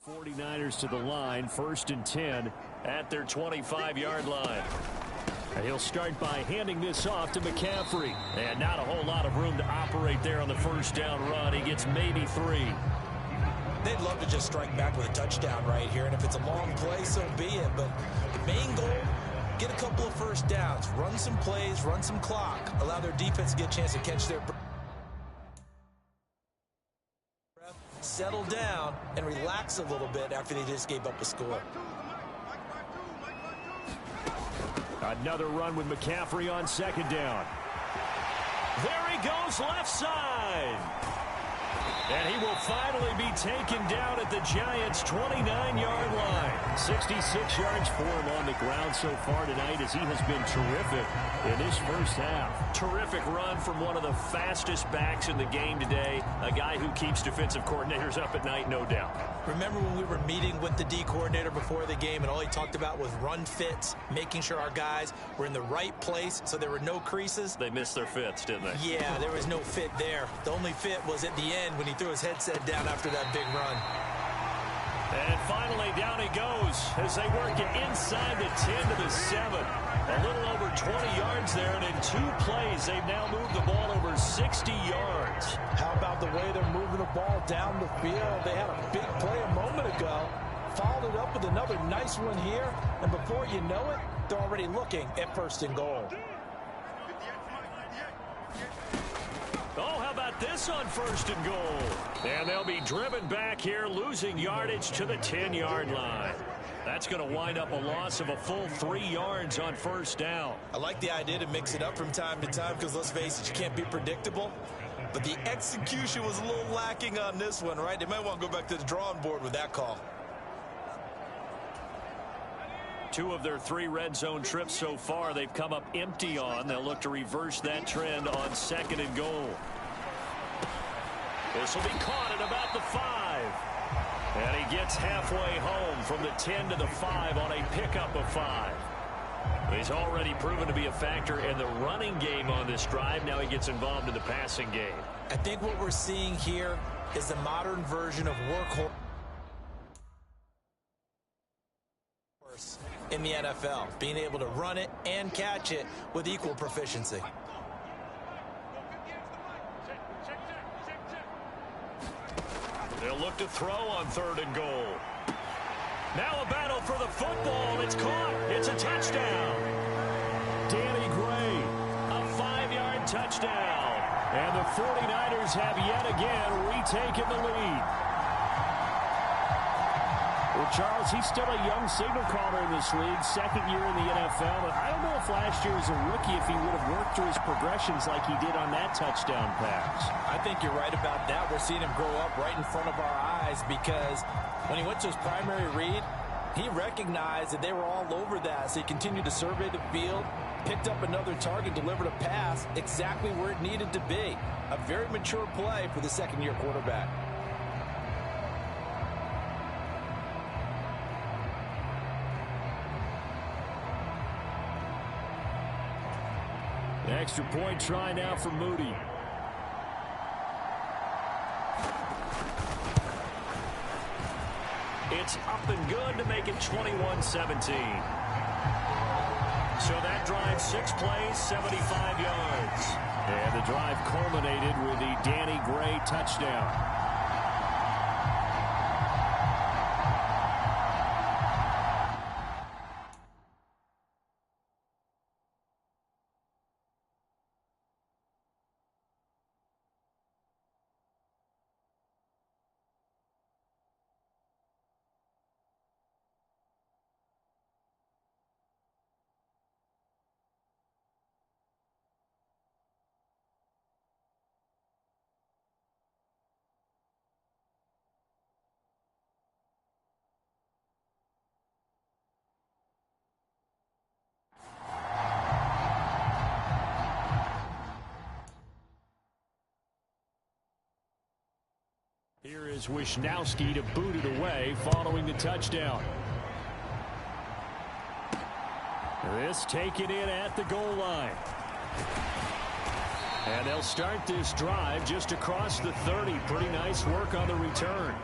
Speaker 5: '49ers to the line, 1st and 10
Speaker 3: at their 25-yard line.
Speaker 5: And he'll start by handing this off to McCaffrey.
Speaker 3: And not a whole lot of room to operate there on the first down run. He gets maybe 3.
Speaker 4: They'd love to just strike back with a touchdown right here, and if it's a long play, so be it. But the main goal, get a couple of first downs, run some plays, run some clock, allow their defense to get a chance to catch their breath. Settle down and relax a little bit after they just gave up a score.
Speaker 5: Another run with McCaffrey on 2nd down.
Speaker 3: There he goes, left side. And he will finally be taken down at the Giants' 29-yard line.
Speaker 5: 66 yards for him on the ground so far tonight, as he has been terrific in this first half.
Speaker 3: Terrific run from one of the fastest backs in the game today. A guy who keeps defensive coordinators up at night, no doubt.
Speaker 4: Remember when we were meeting with the D coordinator before the game, and all he talked about was run fits, making sure our guys were in the right place so there were no creases?
Speaker 3: They missed their fits, didn't they?
Speaker 4: Yeah, there was no fit there. The only fit was at the end when he threw his headset down after that big run.
Speaker 3: And finally, down he goes as they work it inside the 10 to the 7. A little over 20 yards there, and in 2 plays, they've now moved the ball over 60 yards.
Speaker 4: How about the way they're moving the ball down the field? They had a big play a moment ago, followed it up with another nice one here, and before you know it, they're already looking at 1st and goal.
Speaker 3: Oh, how about this on 1st and goal? And they'll be driven back here, losing yardage to the 10-yard line. That's going to wind up a loss of a full 3 yards on 1st down.
Speaker 4: I like the idea to mix it up from time to time because, let's face it, you can't be predictable. But the execution was a little lacking on this one, right? They might want to go back to the drawing board with that call.
Speaker 3: 2 of their 3 red zone trips so far, they've come up empty on. They'll look to reverse that trend on 2nd and goal. This will be caught at about the 5. And he gets halfway home from the 10 to the 5 on a pickup of 5. He's already proven to be a factor in the running game on this drive. Now he gets involved in the passing game.
Speaker 4: I think what we're seeing here is the modern version of workhorse in the NFL, being able to run it and catch it with equal proficiency.
Speaker 3: They'll look to throw on 3rd and goal. Now a battle for the football. It's caught. It's a touchdown.
Speaker 5: Danny Gray.
Speaker 3: A 5-yard touchdown.
Speaker 5: And the 49ers have yet again retaken the lead. Well, Charles, he's still a young signal caller in this league, 2nd year in the NFL. But I don't know if last year as a rookie, if he would have worked through his progressions like he did on that touchdown pass.
Speaker 4: I think you're right about that. We're seeing him grow up right in front of our eyes because when he went to his primary read, he recognized that they were all over that. So he continued to survey the field, picked up another target, delivered a pass exactly where it needed to be. A very mature play for the 2nd-year quarterback.
Speaker 5: Extra point try now for Moody.
Speaker 3: It's up and good to make it 21-17. So that drive, 6 plays, 75 yards.
Speaker 5: And the drive culminated with the Danny Gray touchdown. Here is Wisnowski to boot it away following the touchdown. This taken in at the goal line. And they'll start this drive just across the 30. Pretty nice work on the return.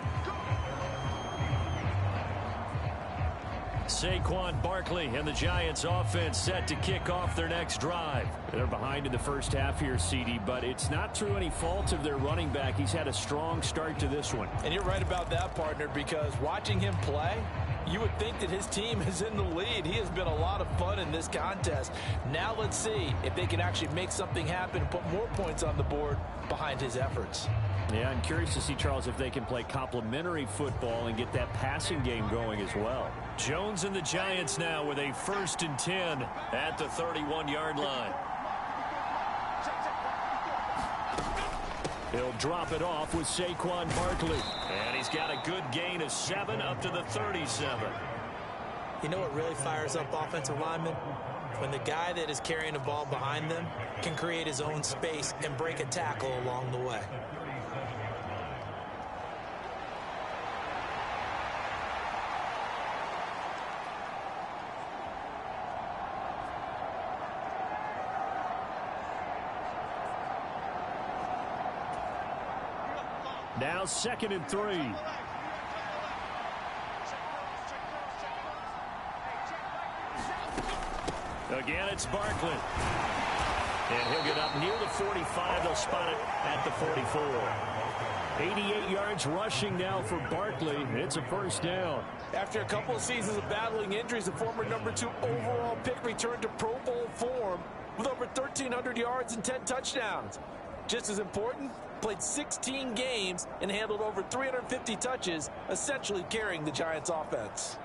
Speaker 5: Saquon Barkley and the Giants offense set to kick off their next drive. They're behind in the first half here, CD, but it's not through any fault of their running back. He's had a strong start to this one.
Speaker 4: And you're right about that, partner, because watching him play, you would think that his team is in the lead. He has been a lot of fun in this contest. Now let's see if they can actually make something happen and put more points on the board behind his efforts.
Speaker 5: Yeah, I'm curious to see, Charles, if they can play complementary football and get that passing game going as well.
Speaker 3: Jones and the Giants now with a 1st and 10 at the 31-yard line.
Speaker 5: He'll drop it off with Saquon Barkley.
Speaker 3: And he's got a good gain of 7 up to the 37.
Speaker 4: You know what really fires up offensive linemen? When the guy that is carrying the ball behind them can create his own space and break a tackle along the way.
Speaker 5: Now 2nd and 3.
Speaker 3: Again, it's Barkley. And he'll get up near the 45. They'll spot it at the 44. 88 yards rushing now for Barkley. It's a first down.
Speaker 4: After a couple of seasons of battling injuries, the former #2 overall pick returned to Pro Bowl form with over 1,300 yards and 10 touchdowns. Just as important, played 16 games and handled over 350 touches, essentially carrying the Giants' offense.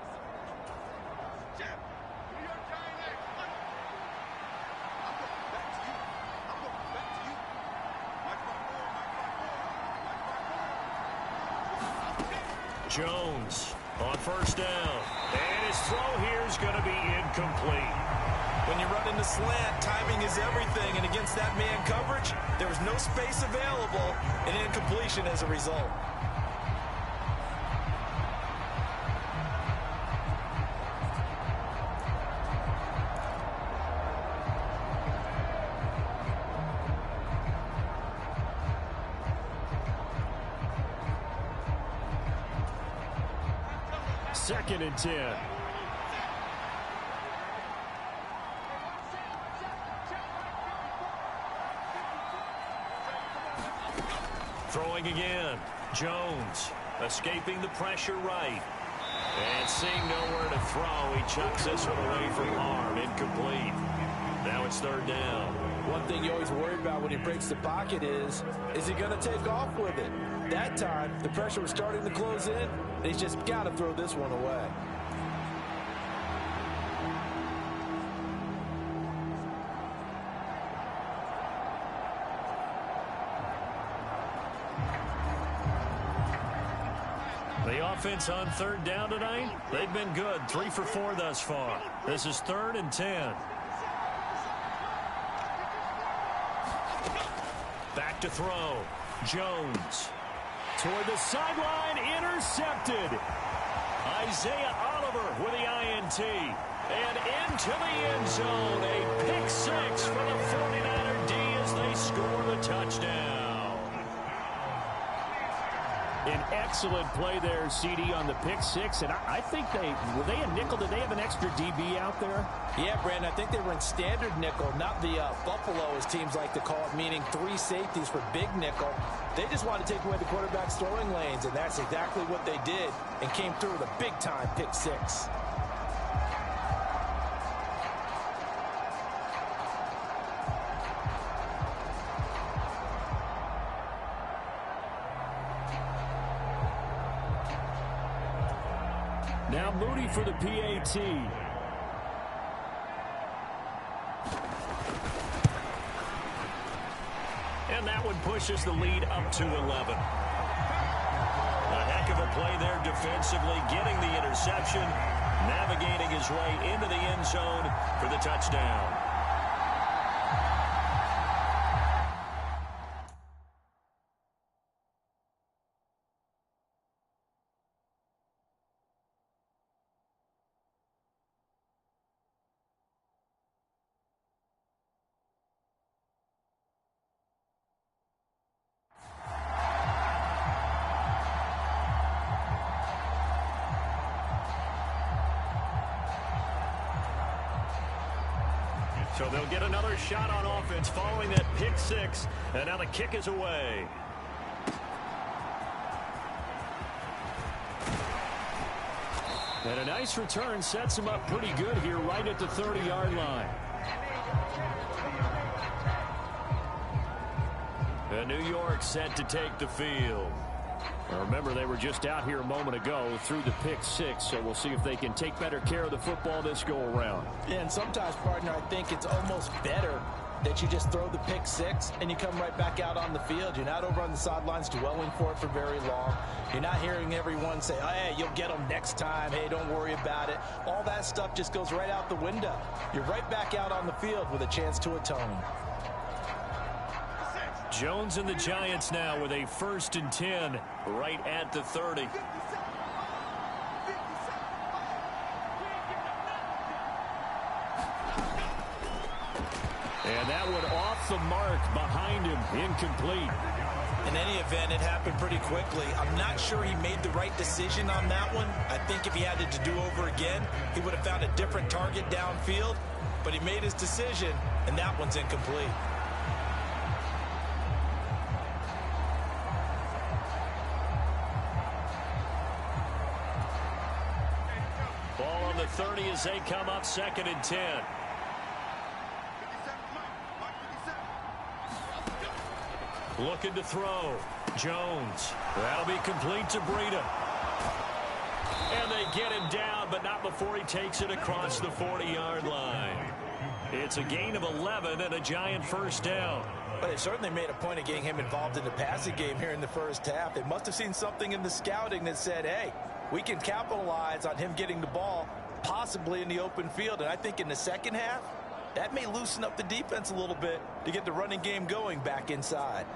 Speaker 3: Jones on first down. And his throw here is going to be incomplete.
Speaker 4: When you run into slant, timing is everything. And against that man coverage, there was no space available, and incompletion as a result.
Speaker 5: Second and 10.
Speaker 3: Throwing again. Jones escaping the pressure right. And seeing nowhere to throw, he chucks this one away from arm. Incomplete. Now it's third down.
Speaker 4: One thing you always worry about when he breaks the pocket is he going to take off with it? That time, the pressure was starting to close in, and he's just got to throw this one away.
Speaker 3: The offense on third down tonight, they've been good. 3 for 4 thus far. This is 3rd and 10. Back to throw. Jones.
Speaker 5: Toward the sideline, intercepted.
Speaker 3: Isaiah Oliver with the INT. And into the end zone. A pick six for the 49er D as they score the touchdown.
Speaker 5: An excellent play there, CD, on the pick six. And I think were they a nickel? Did they have an extra DB out there?
Speaker 4: Yeah, Brandon, I think they were in standard nickel, not the Buffalo, as teams like to call it, meaning 3 safeties for big nickel. They just wanted to take away the quarterback's throwing lanes, and that's exactly what they did, and came through with a big-time pick six.
Speaker 5: Now Moody for the PAT.
Speaker 3: And that one pushes the lead up to 11. A heck of a play there defensively, getting the interception, navigating his way into the end zone for the touchdown. So they'll get another shot on offense following that pick six. And now the kick is away.
Speaker 5: And a nice return sets him up pretty good here right at the 30-yard line.
Speaker 3: And New York set to take the field.
Speaker 5: Remember, they were just out here a moment ago through the pick six, so we'll see if they can take better care of the football this go-around.
Speaker 4: Yeah, and sometimes, partner, I think it's almost better that you just throw the pick six and you come right back out on the field. You're not over on the sidelines dwelling for it for very long. You're not hearing everyone say, oh, hey, you'll get them next time. Hey, don't worry about it. All that stuff just goes right out the window. You're right back out on the field with a chance to atone.
Speaker 3: Jones and the Giants now with a 1st and 10 right at the 30.
Speaker 5: And that one off the mark behind him, incomplete.
Speaker 4: In any event, it happened pretty quickly. I'm not sure he made the right decision on that one. I think if he had it to do over again, he would have found a different target downfield. but he made his decision, and that one's incomplete.
Speaker 3: Ball on the 30 as they come up 2nd and 10. Looking to throw. Jones. That'll be complete to Breida. And they get him down, but not before he takes it across the 40-yard line. It's a gain of 11 and a Giant first down.
Speaker 4: But they certainly made a point of getting him involved in the passing game here in the first half. They must have seen something in the scouting that said, hey, we can capitalize on him getting the ball, possibly in the open field. And I think in the second half, that may loosen up the defense a little bit to get the running game going back inside.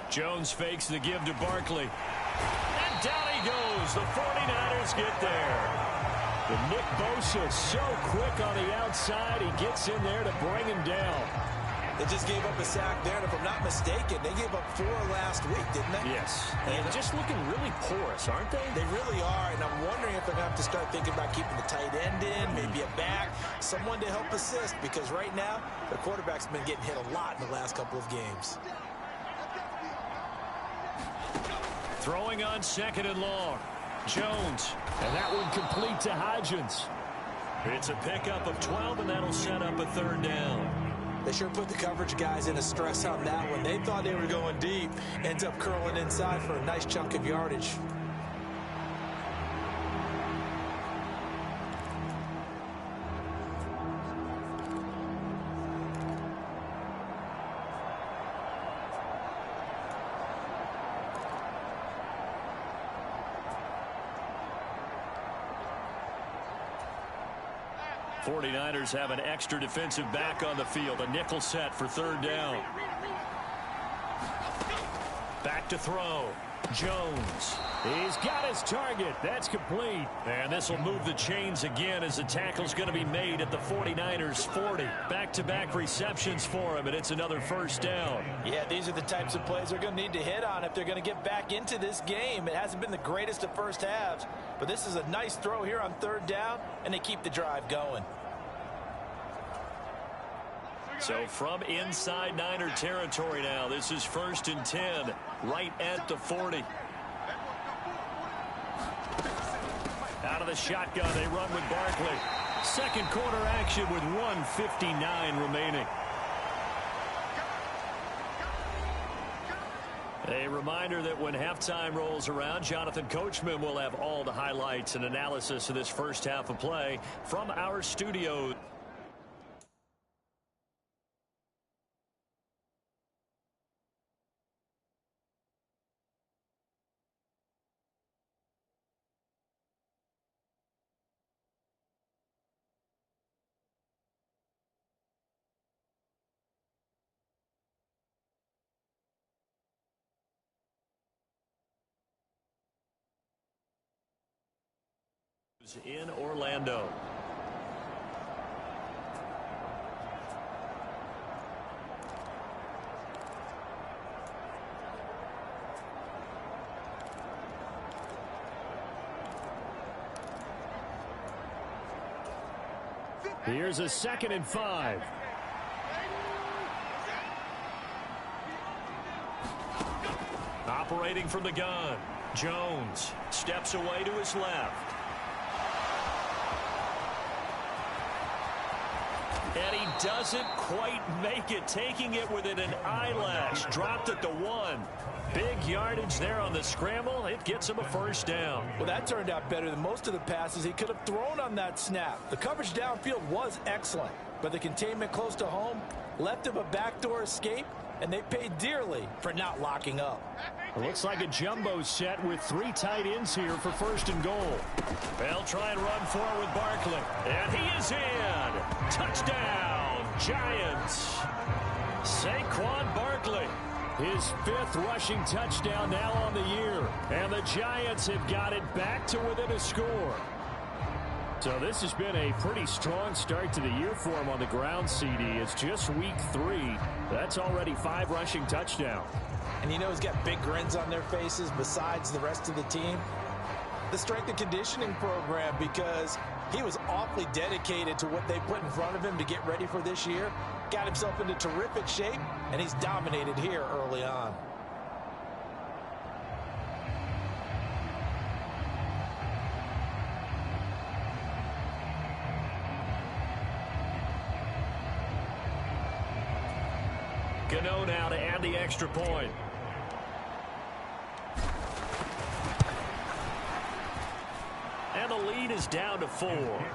Speaker 3: Jones fakes the give to Barkley. And down he goes. The 49ers get there.
Speaker 5: And Nick Bosa so quick on the outside. He gets in there to bring him down.
Speaker 4: They just gave up a sack there, and if I'm not mistaken, they gave up 4 last week, didn't they?
Speaker 3: Yes. And just looking really porous, aren't they?
Speaker 4: They really are, and I'm wondering if they're going to have to start thinking about keeping the tight end in, maybe a back, someone to help assist, because right now, the quarterback's been getting hit a lot in the last couple of games.
Speaker 3: Throwing on 2nd and long. Jones.
Speaker 5: And that one complete to Hodgins.
Speaker 3: It's a pickup of 12, and that'll set up a 3rd down.
Speaker 4: They sure put the coverage guys in a stress on that one. They thought they were going deep. Ends up curling inside for a nice chunk of yardage.
Speaker 3: '49ers have an extra defensive back on the field. A nickel set for 3rd down. Back to throw. Jones.
Speaker 5: He's got his target. That's complete.
Speaker 3: And this will move the chains again as the tackle's going to be made at the 49ers 40. Back-to-back receptions for him, and it's another 1st down.
Speaker 4: Yeah, these are the types of plays they're going to need to hit on if they're going to get back into this game. It hasn't been the greatest of first halves, but this is a nice throw here on 3rd down, and they keep the drive going.
Speaker 3: So from inside Niner territory now, this is 1st and 10, right at the 40. Out of the shotgun, they run with Barkley. 2nd quarter action with 1:59 remaining. A reminder that when halftime rolls around, Jonathan Coachman will have all the highlights and analysis of this first half of play from our studios. In Orlando.
Speaker 5: Here's a 2nd and 5.
Speaker 3: Operating from the gun. Jones steps away to his left. And he doesn't quite make it, taking it within an eyelash. Dropped it to 1. Big yardage there on the scramble. It gets him a 1st down.
Speaker 4: Well, that turned out better than most of the passes he could have thrown on that snap. The coverage downfield was excellent, but the containment close to home left him a backdoor escape, and they paid dearly for not locking up.
Speaker 5: It looks like a jumbo set with 3 tight ends here for 1st and goal.
Speaker 3: They'll try and run for it with Barkley. And he is in. Touchdown, Giants. Saquon Barkley.
Speaker 5: His 5th rushing touchdown now on the year. And the Giants have got it back to within a score. So this has been a pretty strong start to the year for him on the ground, CD. It's just week 3. That's already 5 rushing touchdowns.
Speaker 4: And you know he's got big grins on their faces besides the rest of the team. The strength and conditioning program, because he was awfully dedicated to what they put in front of him to get ready for this year. Got himself into terrific shape, and he's dominated here early on.
Speaker 3: Gano now to add the extra point. And the lead is down to 4.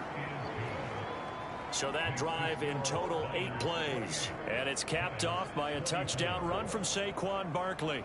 Speaker 3: So that drive in total 8 plays. And it's capped off by a touchdown run from Saquon Barkley.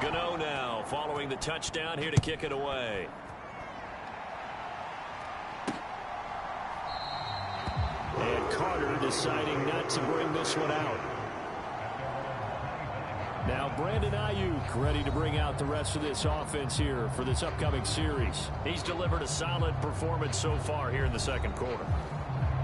Speaker 3: Gano now following the touchdown here to kick it away.
Speaker 5: And Carter deciding not to bring this one out. Now Brandon Ayuk ready to bring out the rest of this offense here for this upcoming series.
Speaker 3: He's delivered a solid performance so far here in the second quarter.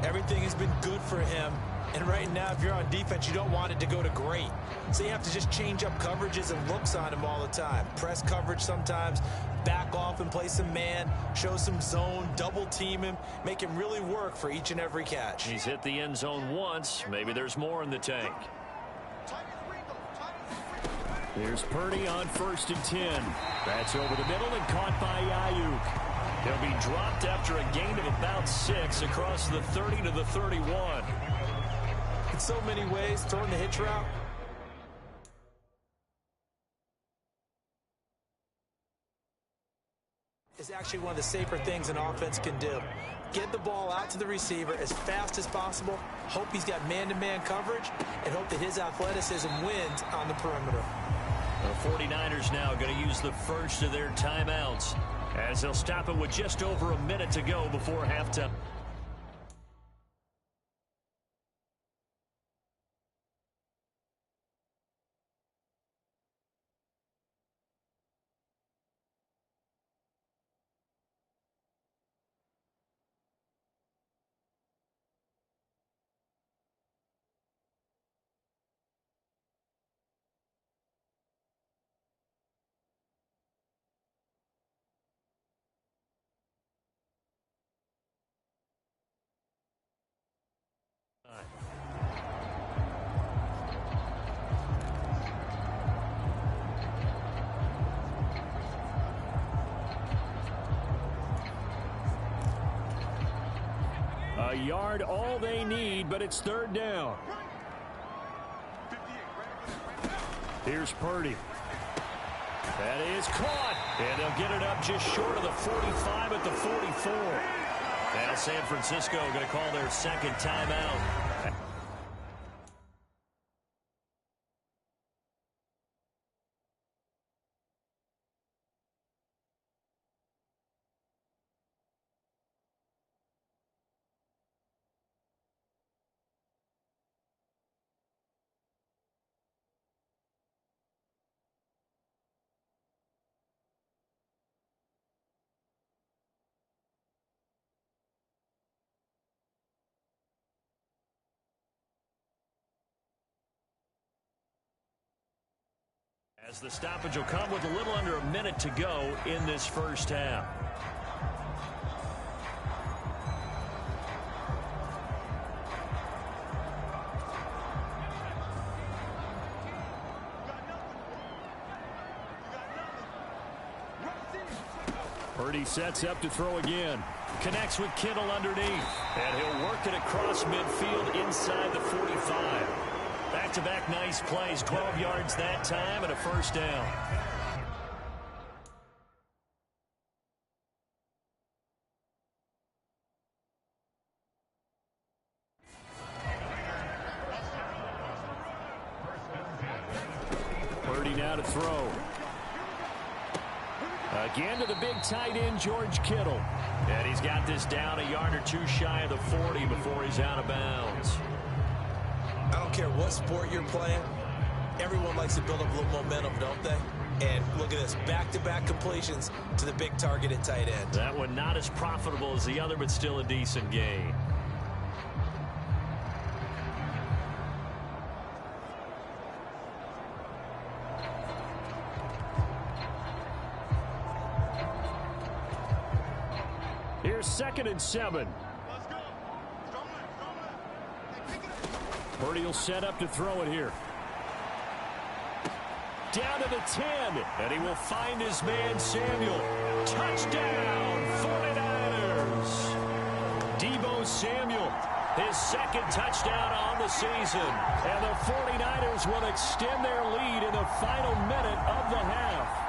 Speaker 4: Everything has been good for him. And right now, if you're on defense, you don't want it to go to great. So you have to just change up coverages and looks on him all the time. Press coverage sometimes, back off and play some man, show some zone, double team him, make him really work for each and every catch.
Speaker 3: He's hit the end zone once. Maybe there's more in the tank.
Speaker 5: Here's Purdy on 1st and 10. That's over the middle and caught by Ayuk.
Speaker 3: He'll be dropped after a gain of about 6 across the 30 to the 31.
Speaker 4: In so many ways, throwing the hitch route is actually one of the safer things an offense can do. Get the ball out to the receiver as fast as possible, hope he's got man-to-man coverage, and hope that his athleticism wins on the perimeter.
Speaker 3: The 49ers now going to use the first of their timeouts as they'll stop it with just over a minute to go before halftime.
Speaker 5: A yard all they need, but it's 3rd down. Here's Purdy. That is caught. And they'll get it up just short of the 45 at the 44.
Speaker 3: Now San Francisco going to call their second timeout. As the stoppage will come with a little under a minute to go in this first half.
Speaker 5: Purdy sets up to throw again.
Speaker 3: Connects with Kittle underneath. And he'll work it across midfield inside the 45. Back-to-back nice plays. 12 yards that time and a first down.
Speaker 5: Purdy now to throw. Again to the big tight end, George Kittle.
Speaker 3: And he's got this down a yard or two shy of the 40 before he's out of bounds.
Speaker 4: I don't care what sport you're playing. Everyone likes to build up a little momentum, don't they? And look at this, back-to-back completions to the big target at tight end.
Speaker 3: That one not as profitable as the other, but still a decent gain.
Speaker 5: Here's 2nd and 7. Purdy will set up to throw it here. Down to the 10.
Speaker 3: And he will find his man Samuel. Touchdown, 49ers. Deebo Samuel, his 2nd touchdown on the season.
Speaker 5: And the 49ers will extend their lead in the final minute of the half.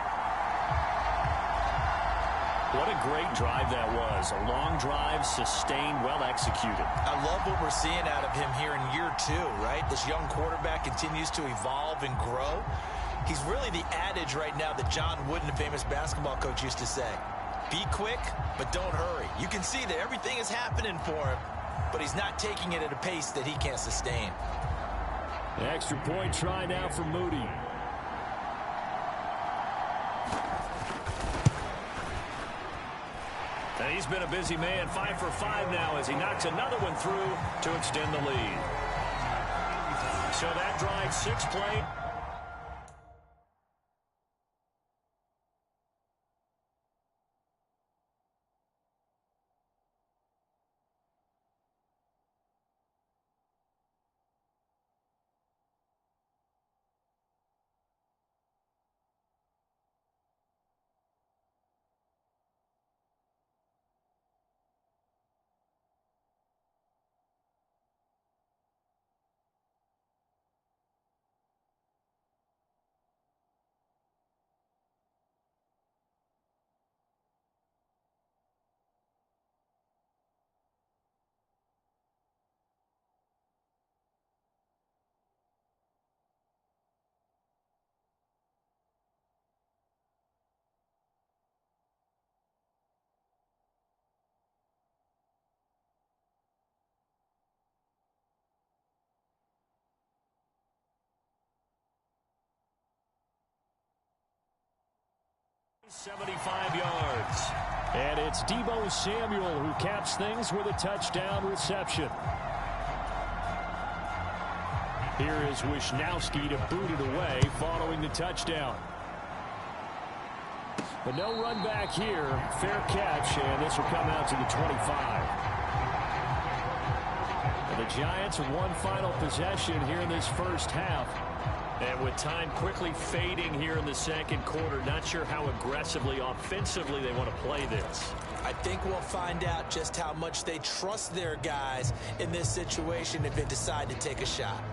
Speaker 3: What a great drive that was. A long drive, sustained, well executed.
Speaker 4: I love what we're seeing out of him here in year 2, right? This young quarterback continues to evolve and grow. He's really the adage right now that John Wooden, the famous basketball coach, used to say. Be quick, but don't hurry. You can see that everything is happening for him, but he's not taking it at a pace that he can't sustain.
Speaker 5: An extra point try now for Moody.
Speaker 3: And he's been a busy man, 5 for 5 now as he knocks another one through to extend the lead. So that drive 6 play. $75 yards.
Speaker 5: And it's Deebo Samuel who caps things with a touchdown reception. Here is Wisnowski to boot it away following the touchdown. But no run back here. Fair catch, and this will come out to the 25. And the Giants with one final possession here in this first half.
Speaker 3: And with time quickly fading here in the second quarter, not sure how aggressively, offensively they want to play this.
Speaker 4: I think we'll find out just how much they trust their guys in this situation if they decide to take a shot.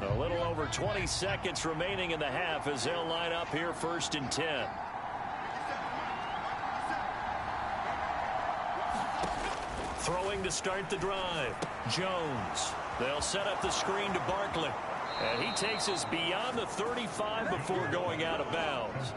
Speaker 3: A little over 20 seconds remaining in the half as they'll line up here 1st and 10. Throwing to start the drive. Jones. They'll set up the screen to Barkley. And he takes us beyond the 35 before going out of bounds.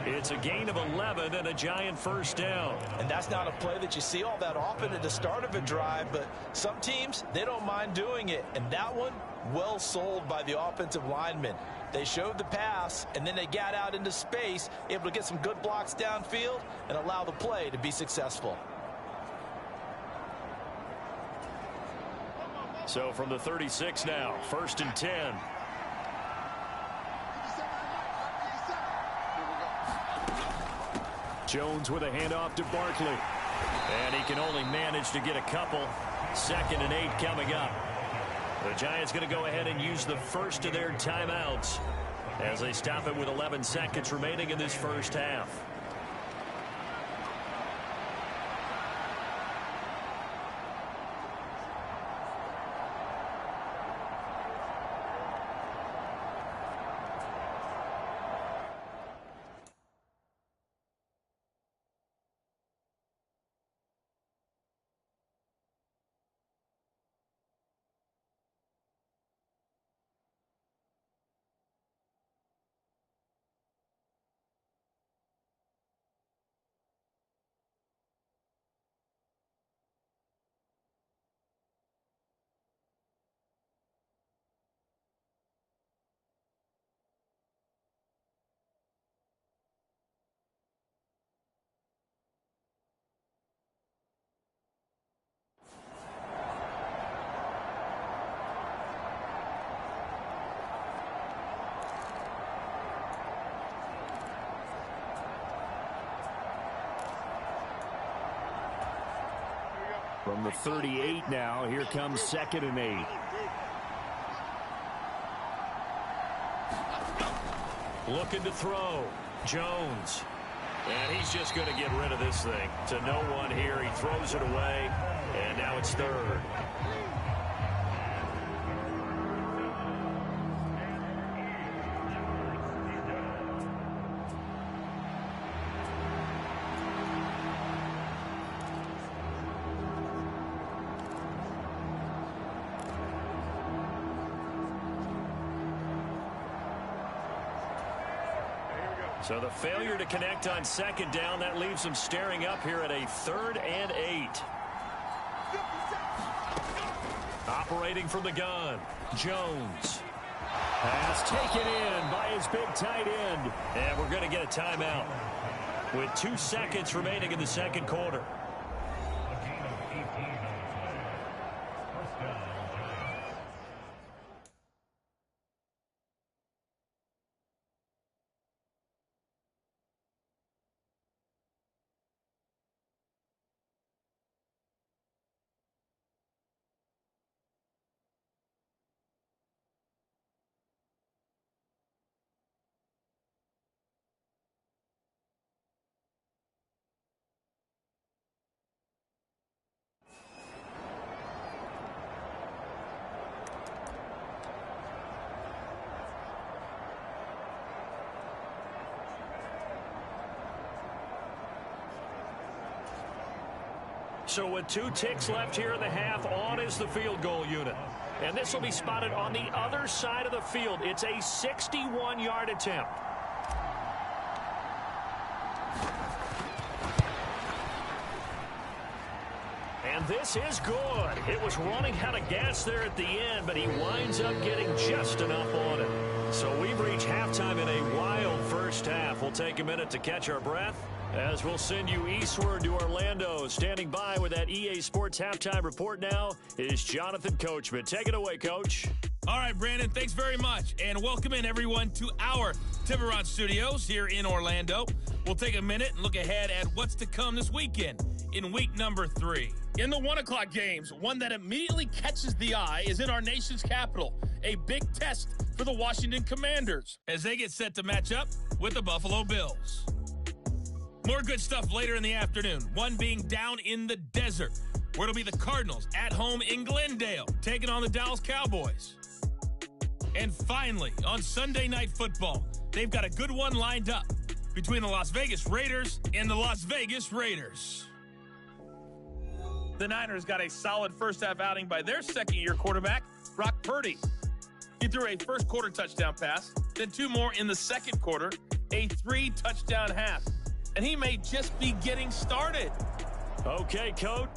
Speaker 3: It's a gain of 11 and a Giant first down.
Speaker 4: And that's not a play that you see all that often at the start of a drive, but some teams, they don't mind doing it. And that one, well sold by the offensive linemen. They showed the pass, and then they got out into space, able to get some good blocks downfield and allow the play to be successful.
Speaker 3: So from the 36 now, 1st and 10. Jones with a handoff to Barkley. And he can only manage to get a couple. 2nd and 8 coming up. The Giants going to go ahead and use the first of their timeouts as they stop it with 11 seconds remaining in this first half. From the 38 now, here comes 2nd and 8. Looking to throw. Jones. And he's just going to get rid of this thing. To no one here. He throws it away. And now it's 3rd. So the failure to connect on 2nd down, that leaves them staring up here at a 3rd and 8. Operating from the gun, Jones. Pass taken in by his big tight end. And we're going to get a timeout with 2 seconds remaining in the 2nd quarter. So with 2 ticks left here in the half, on is the field goal unit. And this will be spotted on the other side of the field. It's a 61-yard attempt. And this is good. It was running out of gas there at the end, but he winds up getting just enough on it. So we've reached halftime in a wild first half. We'll take a minute to catch our breath as we'll send you eastward to Orlando. Standing by with that EA Sports halftime report now is Jonathan Coachman. Take it away, Coach.
Speaker 6: All right, Brandon, thanks very much. And welcome in, everyone, to our Tiburon Studios here in Orlando. We'll take a minute and look ahead at what's to come this weekend in week number 3. In the 1 o'clock games, one that immediately catches the eye is in our nation's capital. A big test for the Washington Commanders as they get set to match up with the Buffalo Bills. More good stuff later in the afternoon, one being down in the desert, where it'll be the Cardinals at home in Glendale, taking on the Dallas Cowboys. And finally, on Sunday Night Football, they've got a good one lined up between the Las Vegas Raiders and the Las Vegas Raiders. The Niners got a solid first-half outing by their second-year quarterback, Brock Purdy. He threw a first-quarter touchdown pass, then 2 more in the second quarter, a 3-touchdown half. And he may just be getting started.
Speaker 3: Okay, Coach.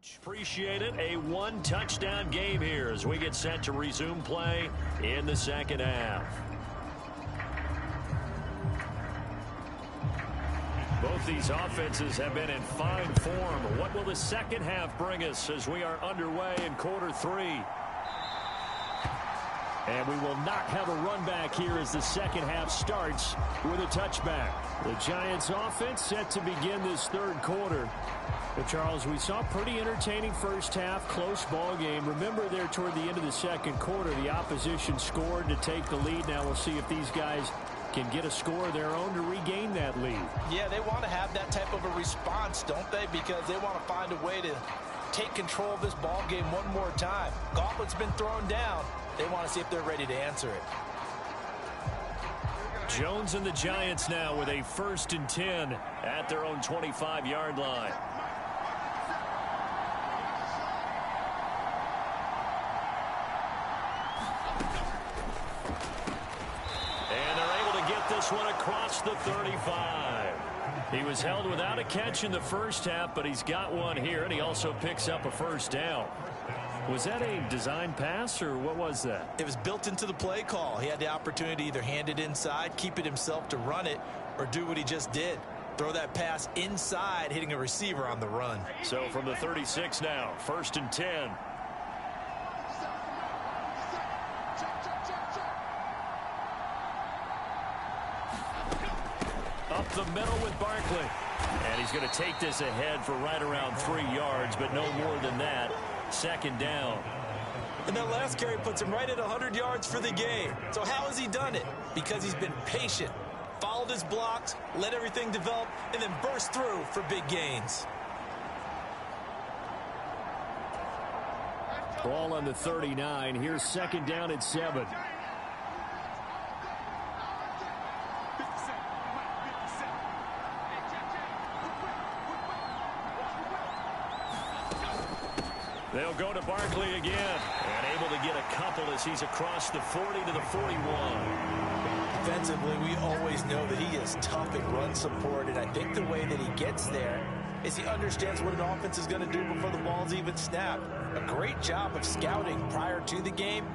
Speaker 3: Appreciate it. A one-touchdown game here as we get set to resume play in the second half. Both these offenses have been in fine form. What will the second half bring us as we are underway in quarter 3? And we will not have a run back here as the second half starts with a touchback. The Giants offense set to begin this third quarter. But Charles, we saw a pretty entertaining first half, close ball game. Remember there toward the end of the second quarter, the opposition scored to take the lead. Now we'll see if these guys can get a score of their own to regain that lead.
Speaker 4: Yeah, they want to have that type of a response, don't they? Because they want to find a way to take control of this ball game one more time. Gauntlet's been thrown down. They want to see if they're ready to answer it.
Speaker 3: Jones and the Giants now with a 1st and 10 at their own 25-yard line. And they're able to get this one across the 35. He was held without a catch in the first half, but he's got one here, and he also picks up a first down. Was that a design pass, or what was that?
Speaker 4: It was built into the play call. He had the opportunity to either hand it inside, keep it himself to run it, or do what he just did. Throw that pass inside, hitting a receiver on the run.
Speaker 3: So from the 36 now, 1st and 10. Up the middle with Barkley. And he's going to take this ahead for right around 3 yards, but no more than that. 2nd down.
Speaker 4: And that last carry puts him right at 100 yards for the game. So how has he done it? Because he's been patient, followed his blocks, let everything develop, and then burst through for big gains.
Speaker 5: Ball on the 39. Here's 2nd down at 7.
Speaker 3: They'll go to Barkley again, and able to get a couple as he's across the 40 to the 41.
Speaker 4: Defensively, we always know that he is tough in run support, and I think the way that he gets there is he understands what an offense is going to do before the ball's even snapped. A great job of scouting prior to the game,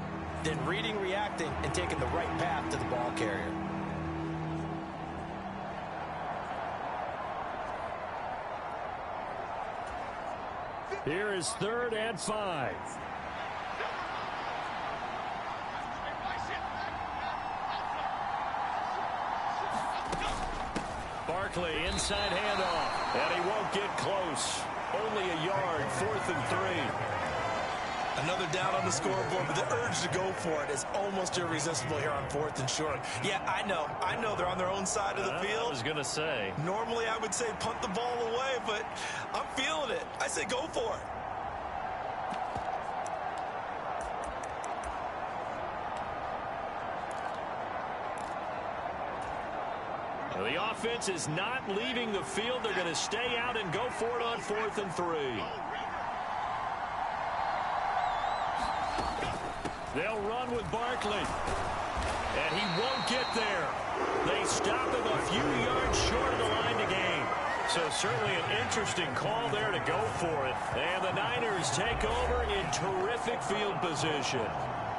Speaker 4: then reading, reacting, and taking the right path to the ball carrier.
Speaker 5: Here is 3rd and 5.
Speaker 3: Barkley inside handoff, and he won't get close. Only a yard, 4th and 3.
Speaker 4: Another down on the scoreboard, but the urge to go for it is almost irresistible here on 4th and short. Yeah, I know they're on their own side of the field.
Speaker 3: I was going to say.
Speaker 4: Normally I would say punt the ball away, but I'm feeling it. I say go for it.
Speaker 3: Well, the offense is not leaving the field. They're going to stay out and go for it on 4th and 3. They'll run with Barkley. And he won't get there. They stop him a few yards short of the line to gain. So certainly an interesting call there to go for it. And the Niners take over in terrific field position.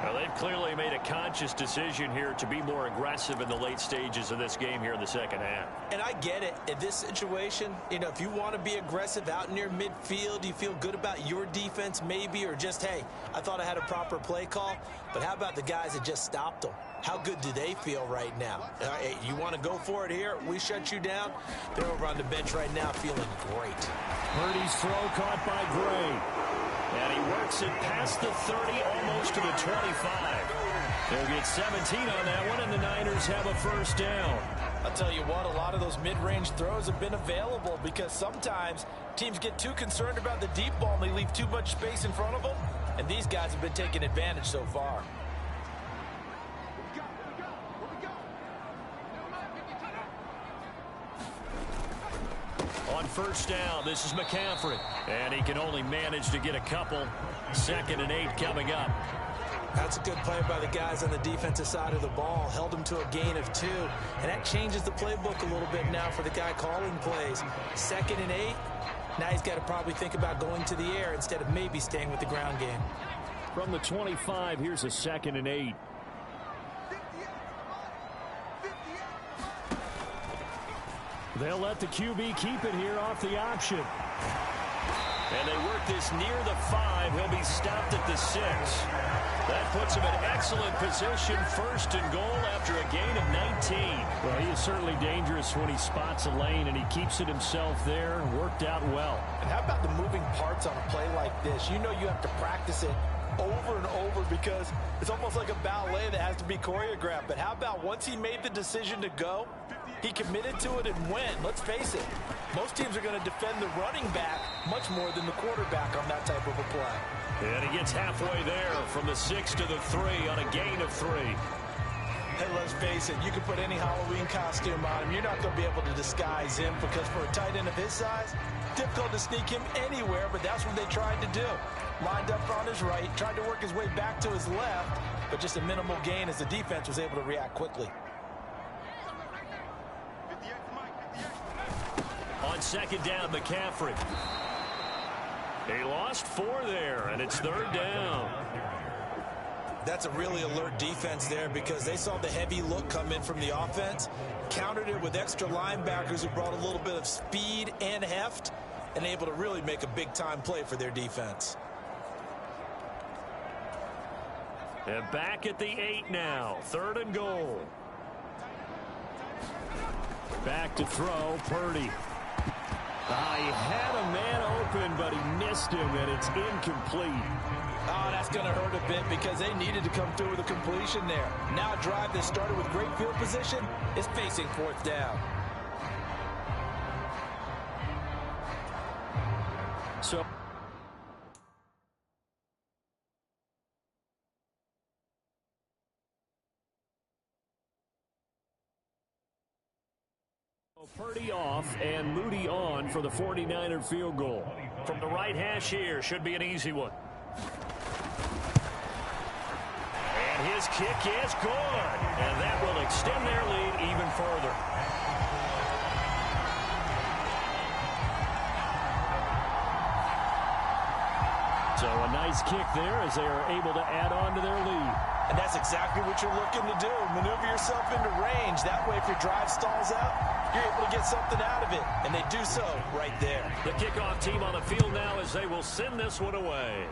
Speaker 3: Well, they've clearly made a conscious decision here to be more aggressive in the late stages of this game here in the second half.
Speaker 4: And I get it. In this situation, if you want to be aggressive out near midfield, you feel good about your defense maybe, or just, hey, I thought I had a proper play call. But how about the guys that just stopped them? How good do they feel right now? Hey, you want to go for it here? We shut you down. They're over on the bench right now feeling great.
Speaker 5: Purdy's throw caught by Gray.
Speaker 3: And he works it past the 30, almost to the 25. They'll get 17 on that one, and the Niners have a first down.
Speaker 4: I'll tell you what, a lot of those mid-range throws have been available because sometimes teams get too concerned about the deep ball and they leave too much space in front of them. And these guys have been taking advantage so far.
Speaker 3: On first down, this is McCaffrey. And he can only manage to get a couple. 2nd and 8 coming up.
Speaker 4: That's a good play by the guys on the defensive side of the ball. Held him to a gain of 2. And that changes the playbook a little bit now for the guy calling plays. 2nd and 8. Now he's got to probably think about going to the air instead of maybe staying with the ground game.
Speaker 5: From the 25, here's a 2nd and 8. They'll let the QB keep it here off the option.
Speaker 3: And they work this near the 5. He'll be stopped at the 6. That puts him in excellent position, 1st and goal after a gain of 19.
Speaker 5: Well, he is certainly dangerous when he spots a lane, and he keeps it himself there. Worked out well.
Speaker 4: And how about the moving parts on a play like this? You know you have to practice it over and over because it's almost like a ballet that has to be choreographed. But how about once he made the decision to go, he committed to it and went. Let's face it, most teams are going to defend the running back much more than the quarterback on that type of a play.
Speaker 3: And he gets halfway there from the 6 to the 3 on a gain of 3.
Speaker 4: Hey, let's face it, you can put any Halloween costume on him. You're not going to be able to disguise him because for a tight end of his size, difficult to sneak him anywhere, but that's what they tried to do. Lined up on his right, tried to work his way back to his left, but just a minimal gain as the defense was able to react quickly.
Speaker 3: On 2nd down, McCaffrey. He lost 4 there, and it's 3rd down.
Speaker 4: That's a really alert defense there because they saw the heavy look come in from the offense, countered it with extra linebackers who brought a little bit of speed and heft, and able to really make a big-time play for their defense.
Speaker 3: And back at the 8 now, 3rd and goal.
Speaker 5: Back to throw, Purdy. He had a man open, but he missed him, and it's incomplete.
Speaker 4: Oh, that's going to hurt a bit because they needed to come through with a completion there. Now a drive that started with great field position is facing 4th down.
Speaker 5: So Purdy off and Moody on for the 49er field goal.
Speaker 3: From the right hash here, should be an easy one. And his kick is good. And that will extend their lead even further.
Speaker 5: So a nice kick there as they are able to add on to their lead.
Speaker 4: And that's exactly what you're looking to do. Maneuver yourself into range. That way, if your drive stalls out, you're able to get something out of it. And they do so right there.
Speaker 3: The kickoff team on the field now as they will send this one away.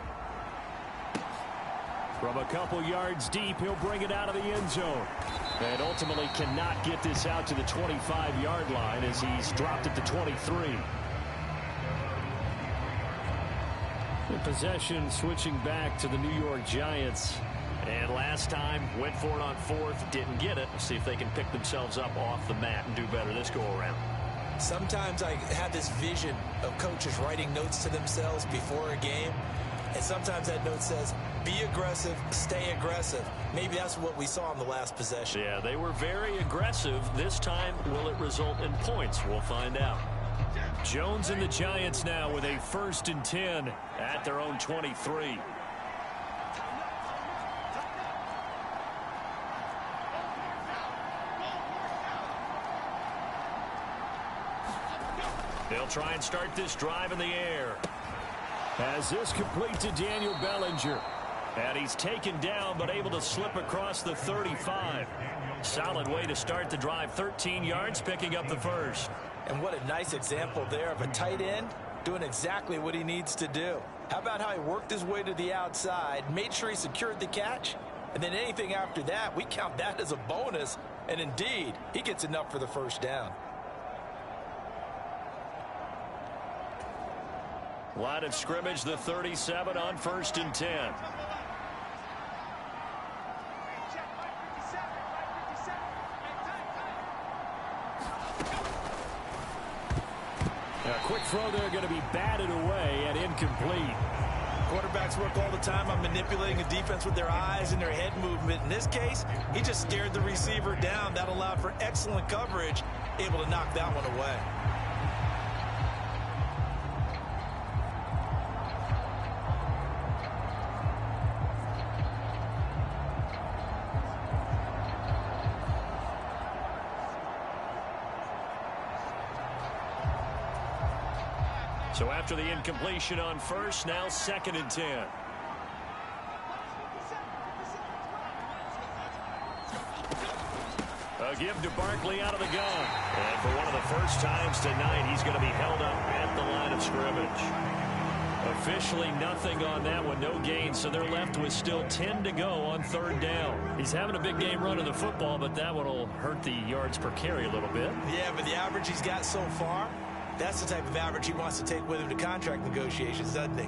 Speaker 5: From a couple yards deep, he'll bring it out of the end zone. And ultimately cannot get this out to the 25-yard line as he's dropped it to 23. The possession switching back to the New York Giants.
Speaker 3: And last time, went for it on 4th, didn't get it. Let's see if they can pick themselves up off the mat and do better this go-around.
Speaker 4: Sometimes I have this vision of coaches writing notes to themselves before a game. And sometimes that note says, be aggressive, stay aggressive. Maybe that's what we saw in the last possession.
Speaker 3: Yeah, they were very aggressive. This time, will it result in points? We'll find out.
Speaker 5: Jones and the Giants now with a 1st and 10 at their own 23.
Speaker 3: They'll try and start this drive in the air.
Speaker 5: As this complete to Daniel Bellinger.
Speaker 3: And he's taken down but able to slip across the 35. Solid way to start the drive. 13 yards, picking up the 1st.
Speaker 4: And what a nice example there of a tight end doing exactly what he needs to do. How about how he worked his way to the outside, made sure he secured the catch, and then anything after that, we count that as a bonus. And indeed, he gets enough for the 1st down.
Speaker 3: Line of scrimmage, the 37 on 1st and 10.
Speaker 5: A quick throw there going to be batted away and incomplete.
Speaker 4: Quarterbacks work all the time on manipulating a defense with their eyes and their head movement. In this case, he just stared the receiver down. That allowed for excellent coverage, able to knock that one away.
Speaker 3: So after the incompletion on first, now 2nd and 10. A give to Barkley out of the gun. And for one of the first times tonight, he's going to be held up at the line of scrimmage. Officially nothing on that one, no gain, so they're left with still 10 to go on 3rd down. He's having a big game running the football, but that one will hurt the yards per carry a little bit.
Speaker 4: Yeah, but the average he's got so far, that's the type of average he wants to take with him to contract negotiations, doesn't he?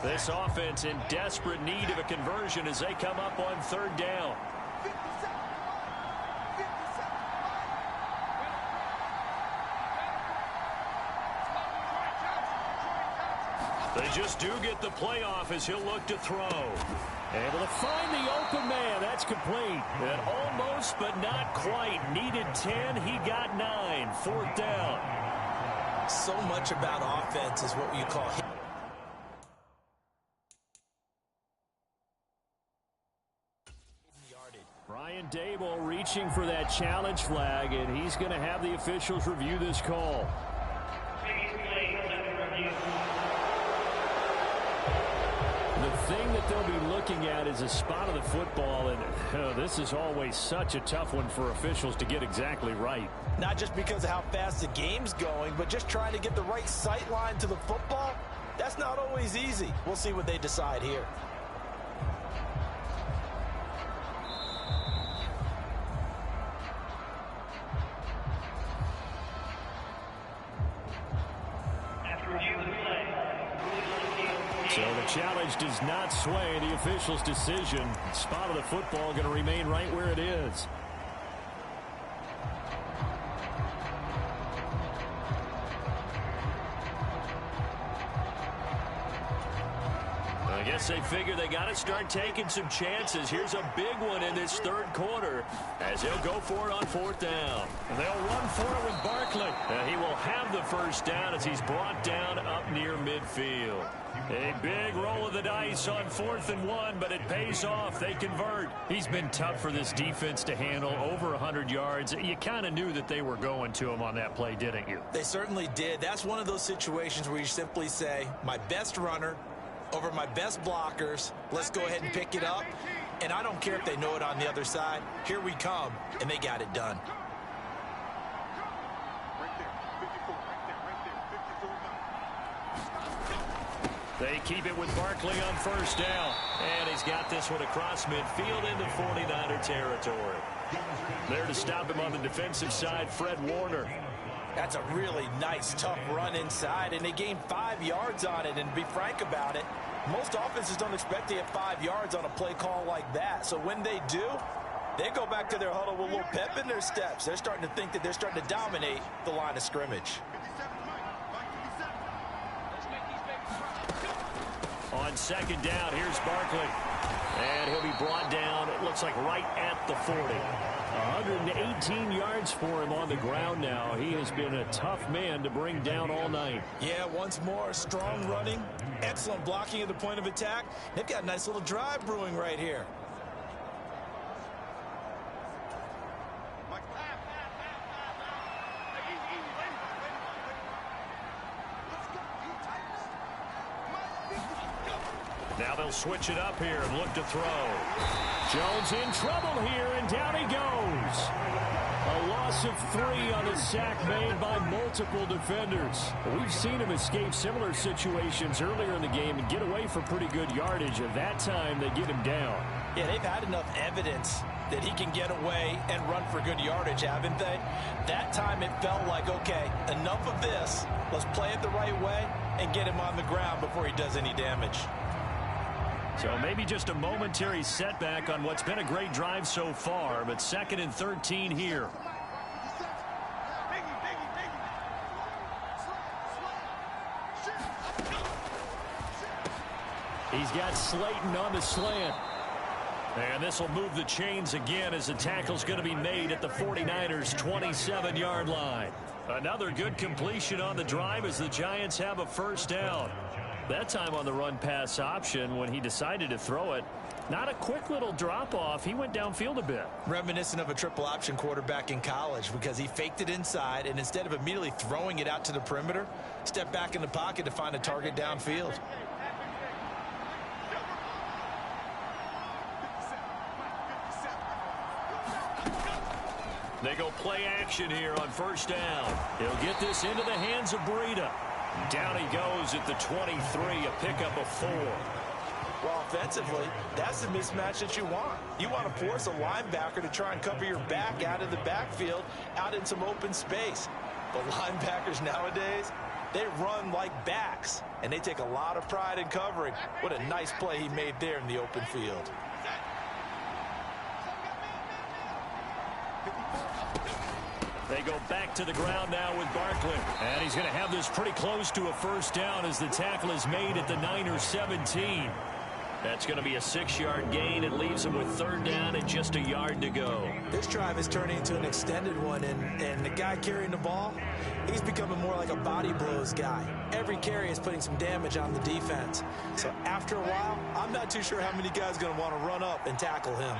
Speaker 3: This offense in desperate need of a conversion as they come up on 3rd down. They just do get the playoff as he'll look to throw.
Speaker 5: Able to find the open man. That's complete.
Speaker 3: And almost, but not quite. Needed 10. He got 9. 4th down.
Speaker 4: So much about offense is what you call hit.
Speaker 5: Brian Dable reaching for that challenge flag, and he's going to have the officials review this call. The thing that they'll be looking at is a spot of the football, and this is always such a tough one for officials to get exactly right.
Speaker 4: Not just because of how fast the game's going, but just trying to get the right sight line to the football. That's not always easy. We'll see what they decide here.
Speaker 5: So the challenge does not sway the official's decision. Spot of the football going to remain right where it is.
Speaker 3: I guess they figure they got to start taking some chances. Here's a big one in this 3rd quarter as he'll go for it on 4th down.
Speaker 5: And they'll run for it with Barkley.
Speaker 3: He will have the 1st down as he's brought down up near midfield. A big roll of the dice on 4th and 1, but it pays off. They convert.
Speaker 5: He's been tough for this defense to handle, over 100 yards. You kind of knew that they were going to him on that play, didn't you?
Speaker 4: They certainly did. That's one of those situations where you simply say, my best runner over my best blockers. Let's go ahead and pick it up. And I don't care if they know it on the other side. Here we come, and they got it done.
Speaker 3: They keep it with Barkley on 1st down. And he's got this one across midfield into 49er territory. There to stop him on the defensive side, Fred Warner.
Speaker 4: That's a really nice, tough run inside, and they gained 5 yards on it. And to be frank about it, most offenses don't expect to get 5 yards on a play call like that. So when they do, they go back to their huddle with a little pep in their steps. They're starting to think that they're starting to dominate the line of scrimmage.
Speaker 3: On 2nd down, here's Barkley. And he'll be brought down, it looks like right at the 40.
Speaker 5: 118 yards for him on the ground now. He has been a tough man to bring down all night.
Speaker 4: Yeah, once more, strong running, excellent blocking at the point of attack. They've got a nice little drive brewing right here.
Speaker 3: Now they'll switch it up here and look to throw.
Speaker 5: Jones in trouble here, and down he goes. A loss of 3 on the sack made by multiple defenders. We've seen him escape similar situations earlier in the game and get away for pretty good yardage. At that time, they get him down.
Speaker 4: Yeah, they've had enough evidence that he can get away and run for good yardage, haven't they? That time it felt like, okay, enough of this. Let's play it the right way and get him on the ground before he does any damage.
Speaker 3: So maybe just a momentary setback on what's been a great drive so far, but 2nd and 13 here.
Speaker 5: He's got Slayton on the slant.
Speaker 3: And this will move the chains again as the tackle's going to be made at the 49ers' 27-yard line. Another good completion on the drive as the Giants have a 1st down.
Speaker 5: That time on the run-pass option when he decided to throw it. Not a quick little drop-off. He went downfield a bit.
Speaker 4: Reminiscent of a triple option quarterback in college because he faked it inside, and instead of immediately throwing it out to the perimeter, stepped back in the pocket to find a target downfield.
Speaker 5: They go play action here on first down. He'll get this into the hands of Breida. Down he goes at the 23, a pickup of 4.
Speaker 4: Well, offensively, that's the mismatch that you want. You want to force a linebacker to try and cover your back out of the backfield, out in some open space. But linebackers nowadays, they run like backs, and they take a lot of pride in covering. What a nice play he made there in the open field.
Speaker 5: They go back to the ground now with Barkley. And he's going to have this pretty close to a first down as the tackle is made at the Niners 17. That's going to be a 6-yard gain. It leaves him with third down and just a yard to go.
Speaker 4: This drive is turning into an extended one, and the guy carrying the ball, he's becoming more like a body blows guy. Every carry is putting some damage on the defense. So after a while, I'm not too sure how many guys are going to want to run up and tackle him.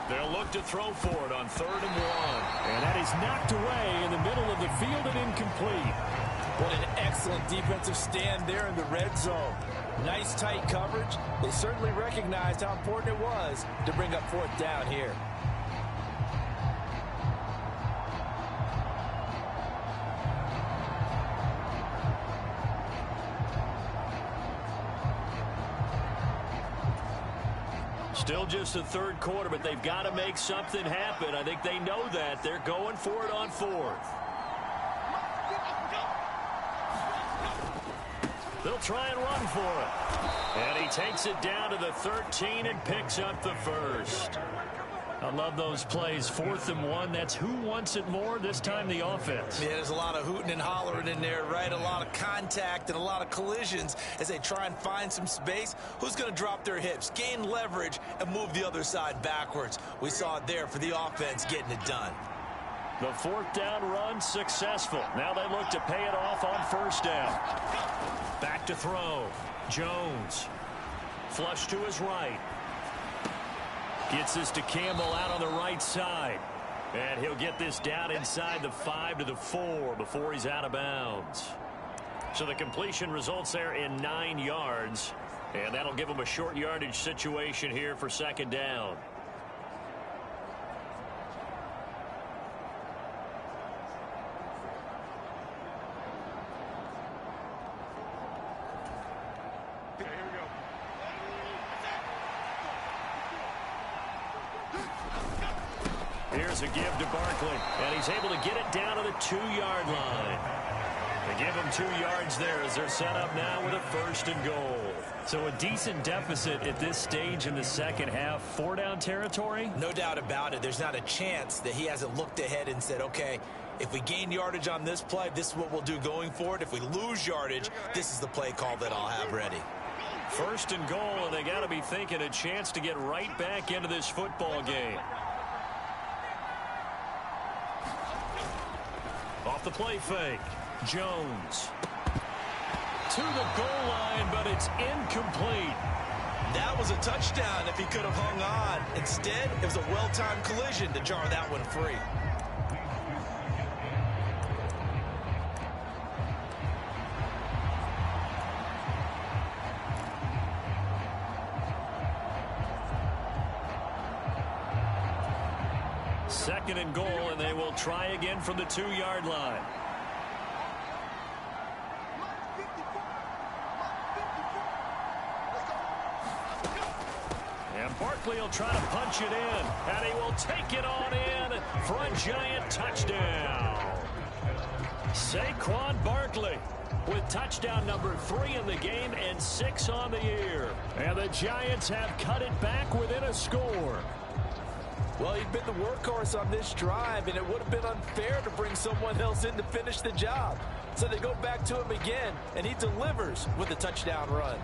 Speaker 5: They'll look to throw for it on 3rd and 1. And that is knocked away in the middle of the field and incomplete.
Speaker 4: What an excellent defensive stand there in the red zone. Nice tight coverage. They certainly recognized how important it was to bring up 4th down here.
Speaker 5: Still just the 3rd quarter, but they've got to make something happen. I think they know that. They're going for it on 4th. They'll try and run for it. And he takes it down to the 13 and picks up the first. I love those plays. 4th and 1. That's who wants it more, this time the offense.
Speaker 4: Yeah, there's a lot of hooting and hollering in there, right? A lot of contact and a lot of collisions as they try and find some space. Who's going to drop their hips, gain leverage, and move the other side backwards? We saw it there for the offense getting it done.
Speaker 5: The 4th down run successful. Now they look to pay it off on first down. Back to throw. Jones. Flush to his right. Gets this to Campbell out on the right side. And he'll get this down inside the 5 to the 4 before he's out of bounds. So the completion results there in 9 yards. And that'll give him a short yardage situation here for 2nd down. Here's a give to Barkley, and he's able to get it down to the 2-yard line. They give him 2 yards there as they're set up now with a 1st and goal. So a decent deficit at this stage in the second half. 4-down territory?
Speaker 4: No doubt about it. There's not a chance that he hasn't looked ahead and said, okay, if we gain yardage on this play, this is what we'll do going forward. If we lose yardage, this is the play call that I'll have ready.
Speaker 5: 1st and goal, and they got to be thinking a chance to get right back into this football game. Off the play fake, Jones. To the goal line, but it's incomplete.
Speaker 4: That was a touchdown if he could have hung on. Instead, it was a well-timed collision to jar that one free.
Speaker 5: Second and goal, and they will try again from the 2-yard line. And Barkley will try to punch it in, and he will take it on in for a giant touchdown. Saquon Barkley with touchdown number 3 in the game and 6 on the year. And the Giants have cut it back within a score.
Speaker 4: Well, he'd been the workhorse on this drive, and it would have been unfair to bring someone else in to finish the job. So they go back to him again, and he delivers with a touchdown run.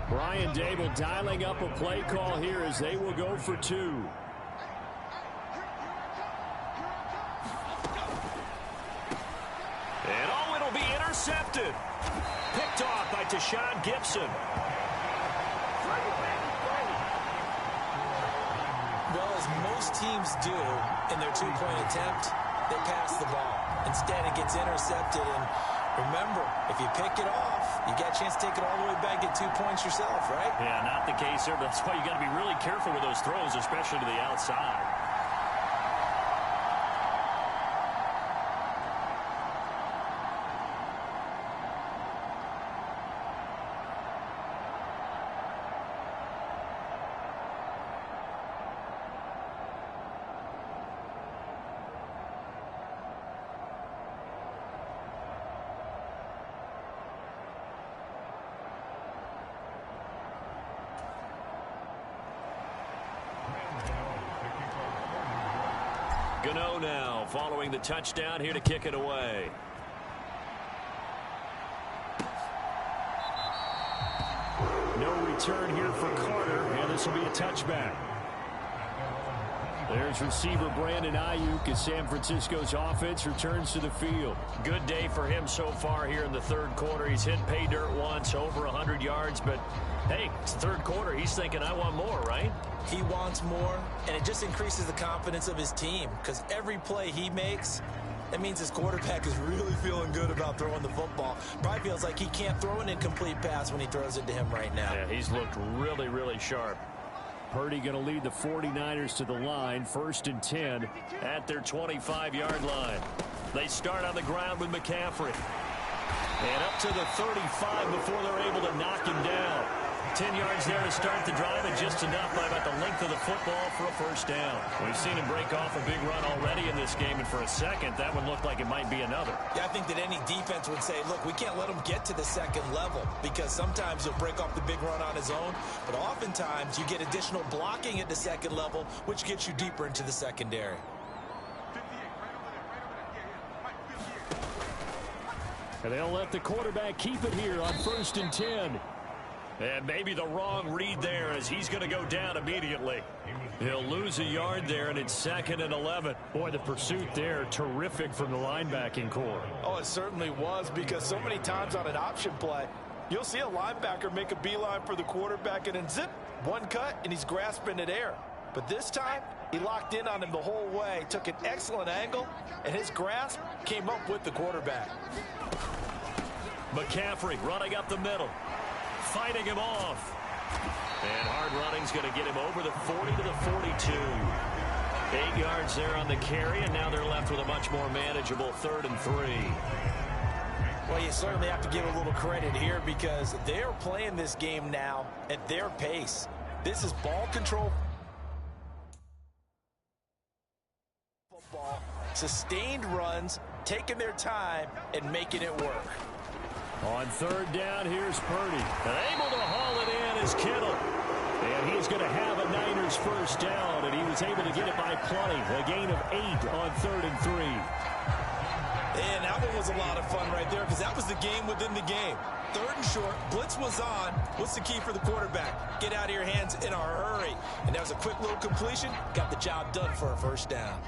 Speaker 5: Brian Dable dialing up a play call here as they will go for two.
Speaker 3: And oh, it'll be intercepted. Picked off by Tashawn Gibson.
Speaker 4: Well, as most teams do in their two-point attempt, they pass the ball. Instead, it gets intercepted. And remember, if you pick it off, you got a chance to take it all the way back, get 2 points yourself, right?
Speaker 3: Yeah, not the case here. That's why you got to be really careful with those throws, especially to the outside. Gano now following the touchdown here to kick it away.
Speaker 5: No return here for Carter, and this will be a touchback. There's receiver Brandon Ayuk as San Francisco's offense returns to the field.
Speaker 3: Good day for him so far here in the third quarter. He's hit pay dirt once, over 100 yards, but hey, it's the third quarter. He's thinking, I want more, right?
Speaker 4: He wants more, and it just increases the confidence of his team because every play he makes, that means his quarterback is really feeling good about throwing the football. Probably feels like he can't throw an incomplete pass when he throws it to him right now.
Speaker 3: Yeah, he's looked really, really sharp.
Speaker 5: Purdy going to lead the 49ers to the line, 1st and 10
Speaker 3: at their 25-yard line. They start on the ground with McCaffrey. And up to the 35 before they're able to knock him down. 10 yards there to start the drive, and just enough by about the length of the football for a first down. We've seen him break off a big run already in this game, and for a second, that one looked like it might be another.
Speaker 4: Yeah, I think that any defense would say, look, we can't let him get to the second level because sometimes he'll break off the big run on his own, but oftentimes you get additional blocking at the second level, which gets you deeper into the secondary.
Speaker 5: And they'll let the quarterback keep it here on 1st and 10.
Speaker 3: And maybe the wrong read there as he's going to go down immediately. He'll lose a yard there, and it's 2nd and 11.
Speaker 5: Boy, the pursuit there, terrific from the linebacking core.
Speaker 4: Oh, it certainly was, because so many times on an option play, you'll see a linebacker make a beeline for the quarterback, and then zip, one cut, and he's grasping at air. But this time, he locked in on him the whole way, took an excellent angle, and his grasp came up with the quarterback.
Speaker 3: McCaffrey running up the middle. Fighting him off. And hard running's going to get him over the 40 to the 42. 8 yards there on the carry, and now they're left with a much more manageable 3rd and 3.
Speaker 4: Well, you certainly have to give a little credit here because they're playing this game now at their pace. This is ball control football, sustained runs, taking their time, and making it work.
Speaker 5: On 3rd down, here's Purdy.
Speaker 3: And able to haul it in is Kittle.
Speaker 5: And he's going to have a Niners first down, and he was able to get it by plenty. A gain of 8 on 3rd and 3.
Speaker 4: And that one was a lot of fun right there because that was the game within the game. 3rd and short, blitz was on. What's the key for the quarterback? Get out of your hands in a hurry. And that was a quick little completion. Got the job done for a first down.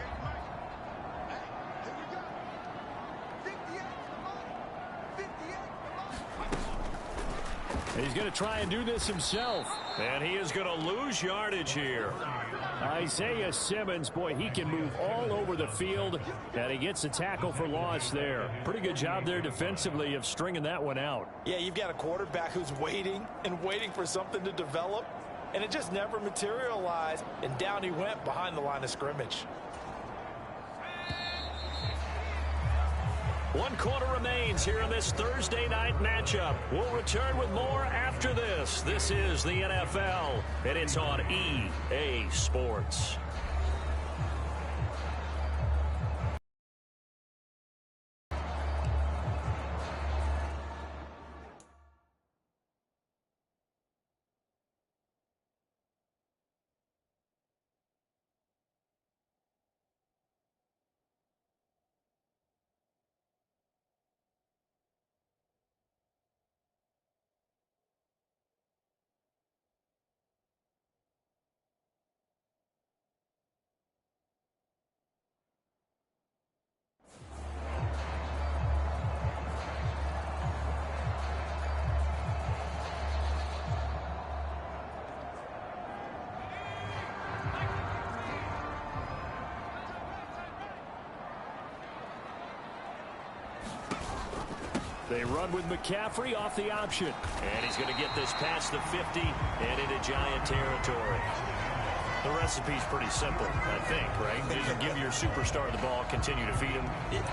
Speaker 5: He's going to try and do this himself.
Speaker 3: And he is going to lose yardage here.
Speaker 5: Isaiah Simmons, boy, he can move all over the field, and he gets a tackle for loss there. Pretty good job there defensively of stringing that one out.
Speaker 4: Yeah, you've got a quarterback who's waiting and waiting for something to develop, and it just never materialized, and down he went behind the line of scrimmage.
Speaker 3: 1 quarter remains here in this Thursday night matchup. We'll return with more after this. This is the NFL, and it's on EA Sports.
Speaker 5: They run with McCaffrey off the option.
Speaker 3: And he's going to get this past the 50 and into Giant territory. The recipe's pretty simple, I think, right? Just give your superstar the ball, continue to feed him.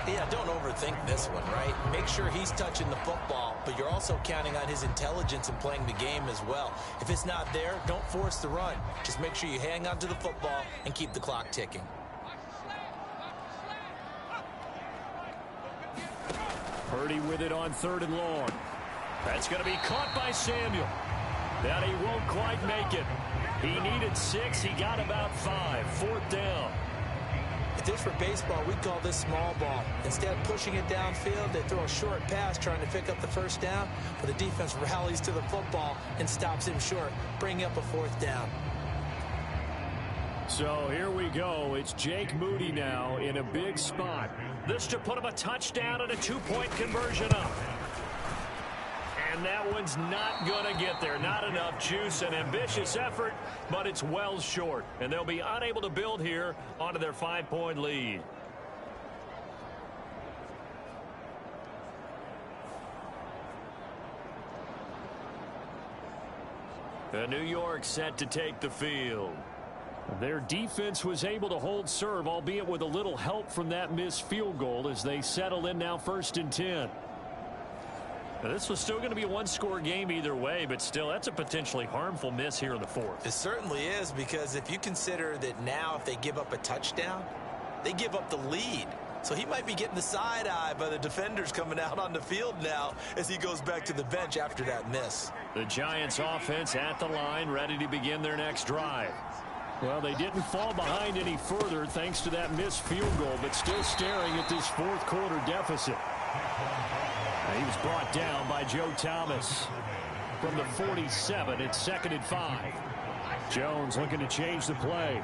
Speaker 4: Yeah, don't overthink this one, right? Make sure he's touching the football, but you're also counting on his intelligence in playing the game as well. If it's not there, don't force the run. Just make sure you hang on to the football and keep the clock ticking.
Speaker 5: Purdy with it on 3rd and long.
Speaker 3: That's going to be caught by Samuel.
Speaker 5: That he won't quite make it. He needed 6. He got about 5. 4th down.
Speaker 4: If this were baseball, we'd call this small ball. Instead of pushing it downfield, they throw a short pass trying to pick up the 1st down, but the defense rallies to the football and stops him short, bringing up a 4th down.
Speaker 5: So here we go. It's Jake Moody now in a big spot.
Speaker 3: This to put him a touchdown and a 2-point conversion up. And that one's not going to get there. Not enough juice. An ambitious effort, but it's well short. And they'll be unable to build here onto their 5-point lead. New York set to take the field.
Speaker 5: Their defense was able to hold serve, albeit with a little help from that missed field goal as they settle in now 1st and 10.
Speaker 3: Now, this was still going to be a one-score game either way, but still, that's a potentially harmful miss here in the 4th.
Speaker 4: It certainly is, because if you consider that now if they give up a touchdown, they give up the lead. So he might be getting the side eye by the defenders coming out on the field now as he goes back to the bench after that miss.
Speaker 3: The Giants offense at the line, ready to begin their next drive.
Speaker 5: Well, they didn't fall behind any further thanks to that missed field goal, but still staring at this 4th quarter deficit. He was brought down by Joe Thomas from the 47. It's 2nd and 5. Jones looking to change the play.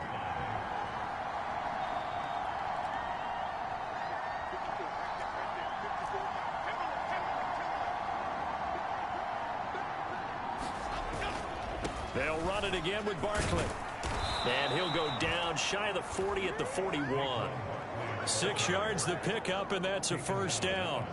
Speaker 5: They'll run it again with Barkley.
Speaker 3: And he'll go down shy of the 40 at the 41.
Speaker 5: 6 yards the pickup, and that's a 1st down.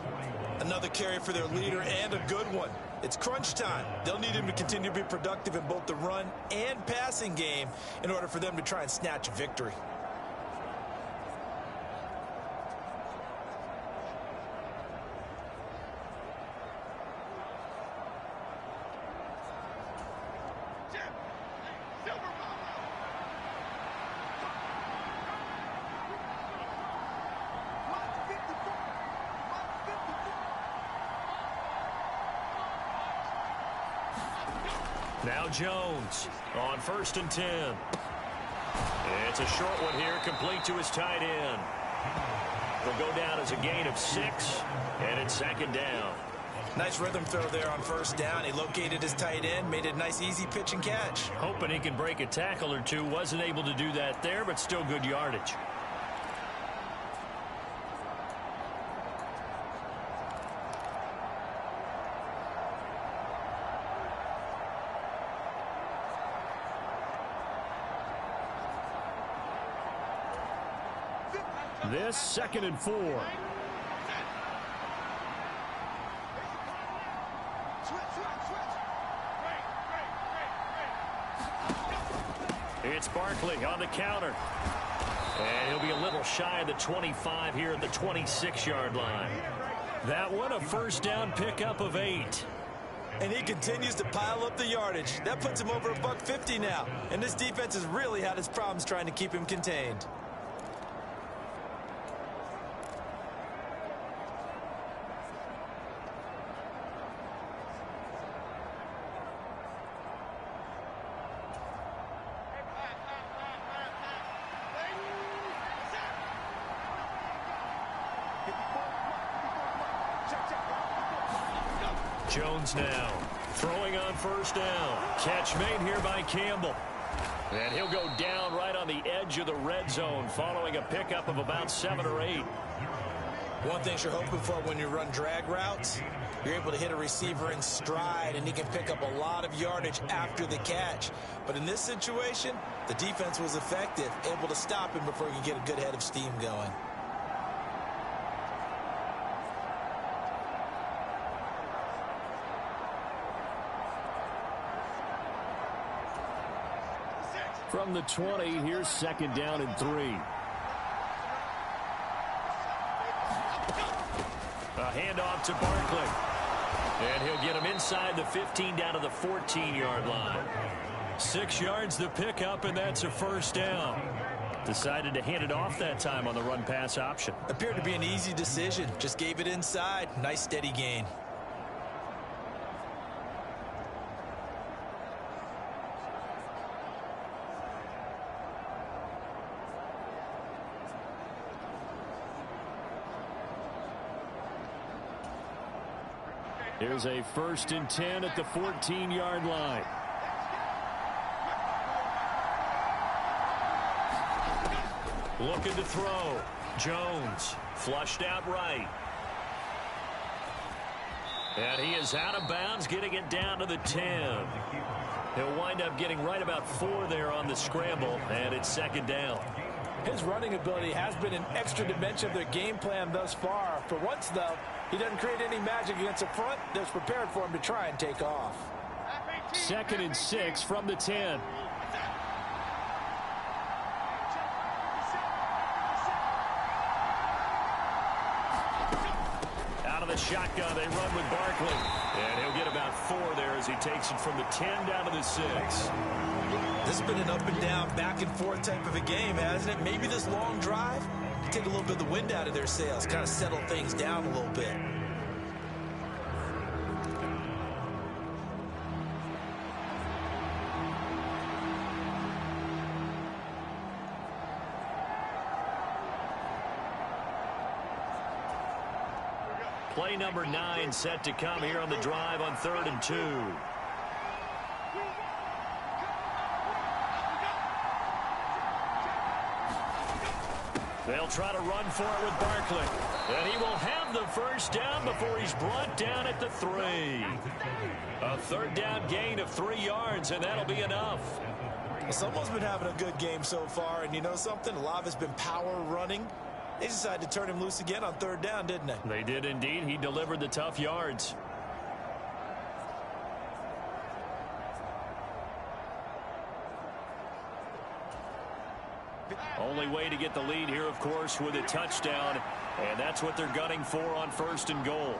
Speaker 4: Another carry for their leader, and a good one. It's crunch time. They'll need him to continue to be productive in both the run and passing game in order for them to try and snatch a victory.
Speaker 3: Now Jones on 1st and 10. It's a short one here, complete to his tight end. He'll go down as a gain of 6, and it's 2nd down.
Speaker 4: Nice rhythm throw there on 1st down. He located his tight end, made it a nice easy pitch and catch.
Speaker 3: Hoping he can break a tackle or two. Wasn't able to do that there, but still good yardage.
Speaker 5: This 2nd and 4.
Speaker 3: It's Barkley on the counter. And he'll be a little shy of the 25 here at the 26-yard line.
Speaker 5: That one, a 1st down pickup of 8.
Speaker 4: And he continues to pile up the yardage. That puts him over $150 now. And this defense has really had its problems trying to keep him contained.
Speaker 3: Jones now throwing on 1st down.
Speaker 5: Catch made here by Campbell.
Speaker 3: And he'll go down right on the edge of the red zone following a pickup of about 7 or 8.
Speaker 4: One thing you're hoping for when you run drag routes, you're able to hit a receiver in stride and he can pick up a lot of yardage after the catch. But in this situation, the defense was effective, able to stop him before he could get a good head of steam going.
Speaker 5: From the 20, here's 2nd down and 3. A handoff to Barkley. And he'll get him inside the 15 down to the 14-yard line. 6 yards the pickup, and that's a 1st down. Decided to hand it off that time on the run-pass option.
Speaker 4: Appeared to be an easy decision. Just gave it inside. Nice steady gain.
Speaker 5: Here's a 1st and 10 at the 14-yard line. Looking to throw. Jones flushed out right. And he is out of bounds, getting it down to the 10. He'll wind up getting right about 4 there on the scramble, and it's 2nd down.
Speaker 4: His running ability has been an extra dimension of their game plan thus far. For once, though, he doesn't create any magic against the front that's prepared for him to try and take off.
Speaker 5: 2nd and 6 from the 10. Out of the shotgun, they run with Barkley. And he'll get about 4 there as he takes it from the 10 down to the 6.
Speaker 4: This has been an up and down, back and forth type of a game, hasn't it? Maybe this long drive take a little bit of the wind out of their sails, kind of settle things down a little bit.
Speaker 5: Play number 9 set to come here on the drive on 3rd and 2. They'll try to run for it with Barkley. And he will have the 1st down before he's brought down at the 3. A 3rd down gain of 3 yards, and that'll be enough.
Speaker 4: Someone's been having a good game so far, and you know something? A lot of it's been power running. They decided to turn him loose again on 3rd down, didn't they?
Speaker 5: They did indeed. He delivered the tough yards. Only way to get the lead here, of course, with a touchdown. And that's what they're gunning for on 1st and goal.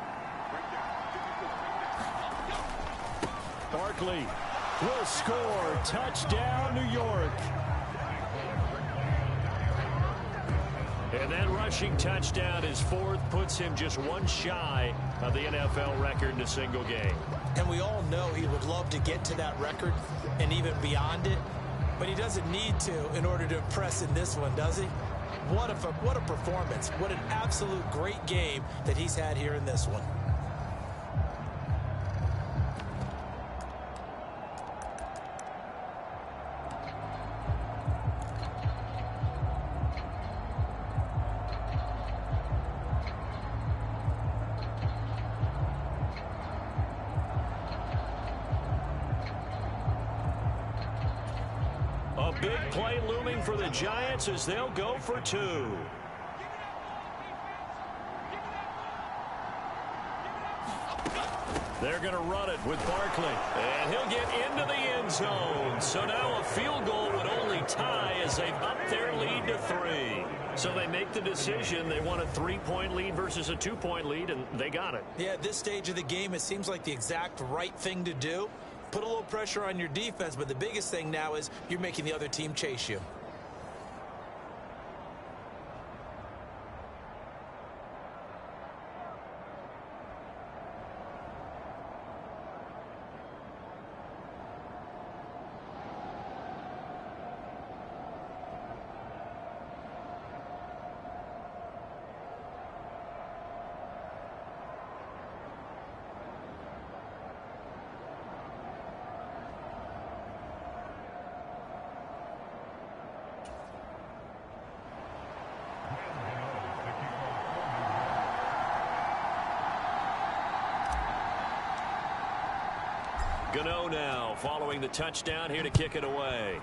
Speaker 5: Barkley will score. Touchdown, New York. And that rushing touchdown, his 4th, puts him just 1 shy of the NFL record in a single game.
Speaker 4: And we all know he would love to get to that record and even beyond it. But he doesn't need to in order to impress in this one, does he? What a performance. What an absolute great game that he's had here in this one.
Speaker 5: A big play looming for the Giants as they'll go for 2. They're going to run it with Barkley. And he'll get into the end zone. So now a field goal would only tie as they've upped their lead to 3. So they make the decision. They want a 3-point lead versus a 2-point lead, and they got it.
Speaker 4: Yeah, at this stage of the game, it seems like the exact right thing to do. Put a little pressure on your defense, but the biggest thing now is you're making the other team chase you.
Speaker 5: Gano now following the touchdown here to kick it away.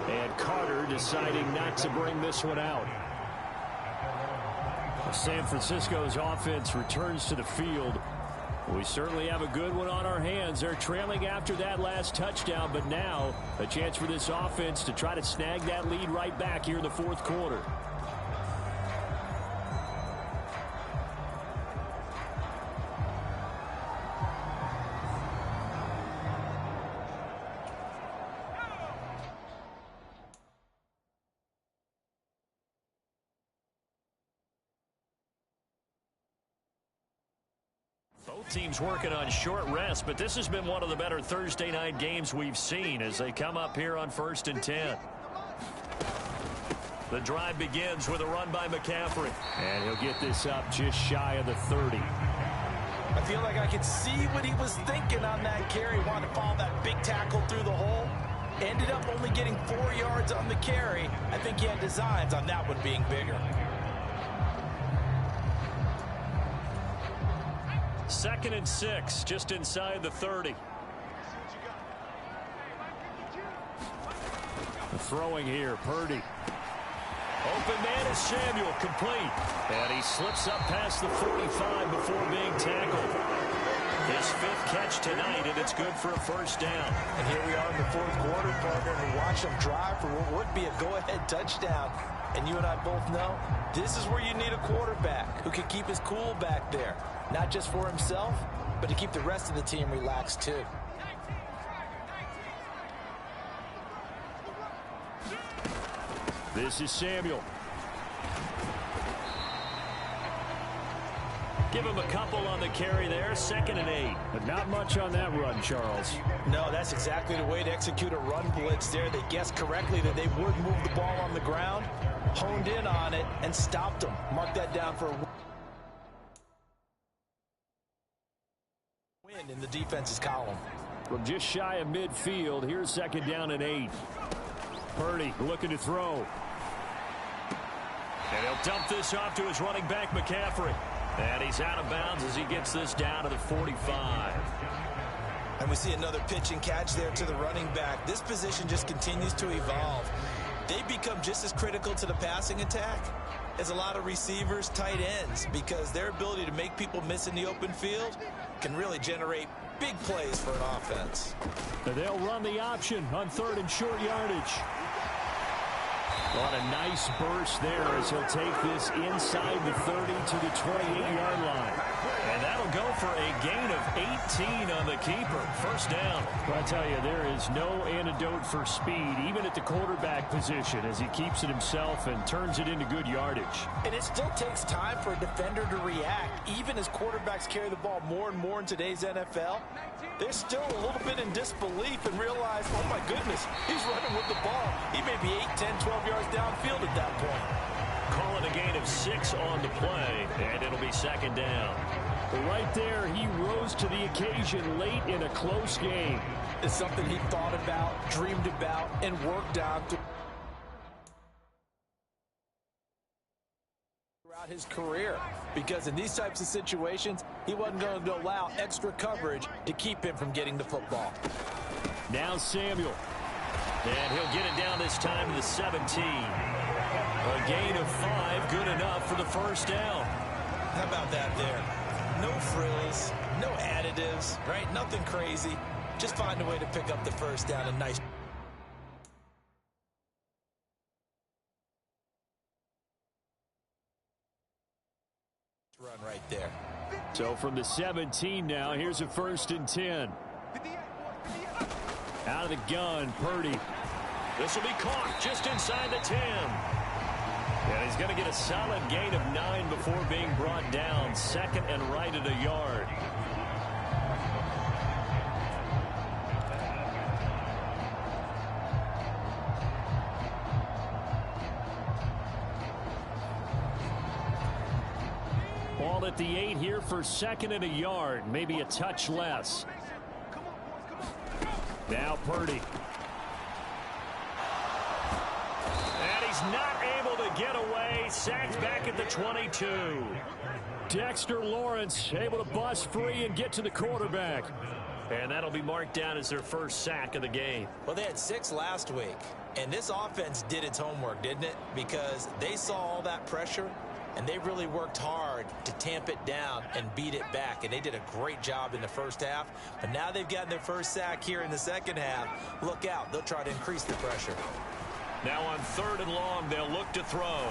Speaker 5: And Carter deciding not to bring this one out. San Francisco's offense returns to the field We certainly have a good one on our hands. They're trailing after that last touchdown, but now a chance for this offense to try to snag that lead right back here in the fourth quarter.
Speaker 3: Both teams working on short rest, but this has been one of the better Thursday night games we've seen as they come up here on 1st and 10. The drive begins with a run by McCaffrey.
Speaker 5: And he'll get this up just shy of the 30.
Speaker 4: I feel like I could see what he was thinking on that carry. Wanted to follow that big tackle through the hole. Ended up only getting 4 yards on the carry. I think he had designs on that one being bigger.
Speaker 3: 2nd and 6, just inside the 30.
Speaker 5: Throwing here, Purdy.
Speaker 3: Open man is Samuel, complete. And he slips up past the 45 before being tackled. His 5th catch tonight, and it's good for a first down.
Speaker 4: And here we are in the fourth quarter, partner, and watch him drive for what would be a go-ahead touchdown. And you and I both know this is where you need a quarterback who can keep his cool back there. Not just for himself, but to keep the rest of the team relaxed too.
Speaker 5: This is Samuel.
Speaker 3: Give him a couple on the carry there, 2nd and 8.
Speaker 5: But not much on that run, Charles.
Speaker 4: No, that's exactly the way to execute a run blitz there. They guessed correctly that they would move the ball on the ground, honed in on it, and stopped them. Mark that down for a win in the defense's column.
Speaker 5: From just shy of midfield, here's 2nd down and 8. Purdy looking to throw.
Speaker 3: And he'll dump this off to his running back, McCaffrey. And he's out of bounds as he gets this down to the 45.
Speaker 4: And we see another pitch and catch there to the running back. This position just continues to evolve. They become just as critical to the passing attack as a lot of receivers, tight ends, because their ability to make people miss in the open field can really generate big plays for an offense.
Speaker 5: And they'll run the option on 3rd and short yardage. What a nice burst there as he'll take this inside the 30 to the 28-yard line.
Speaker 3: And that'll go for a gain of 18 on the keeper. First down.
Speaker 5: Well, I tell you, there is no antidote for speed, even at the quarterback position, as he keeps it himself and turns it into good yardage.
Speaker 4: And it still takes time for a defender to react. Even as quarterbacks carry the ball more and more in today's NFL, they're still a little bit in disbelief and realize, oh my goodness, he's running with the ball. He may be 8, 10, 12 yards downfield at that point.
Speaker 3: Call it a gain of 6 on the play, and it'll be 2nd down.
Speaker 5: But right there, he rose to the occasion late in a close game.
Speaker 4: It's something he thought about, dreamed about, and worked on throughout his career. Because in these types of situations, he wasn't going to allow extra coverage to keep him from getting the football.
Speaker 5: Now Samuel.
Speaker 3: And he'll get it down this time to the 17. A gain of 5, good enough for the first down.
Speaker 4: How about that there? No frills, no additives, right? Nothing crazy. Just find a way to pick up the first down. A nice run right there.
Speaker 5: So from the 17 now, here's a 1st and 10. Out of the gun, Purdy.
Speaker 3: This will be caught just inside the 10. And he's going to get a solid gain of 9 before being brought down. 2nd and right at a yard.
Speaker 5: Ball at the 8 here for 2nd and a yard. Maybe a touch less. Now Purdy.
Speaker 3: And he's not able to get away. Sacked back at the 22.
Speaker 5: Dexter Lawrence able to bust free and get to the quarterback.
Speaker 3: And that'll be marked down as their first sack of the game.
Speaker 4: Well, they had 6 last week. And this offense did its homework, didn't it? Because they saw all that pressure and they really worked hard to tamp it down and beat it back, and they did a great job in the first half. But now they've gotten their first sack here in the second half. Look out. They'll try to increase the pressure.
Speaker 3: Now on 3rd and long, they'll look to throw.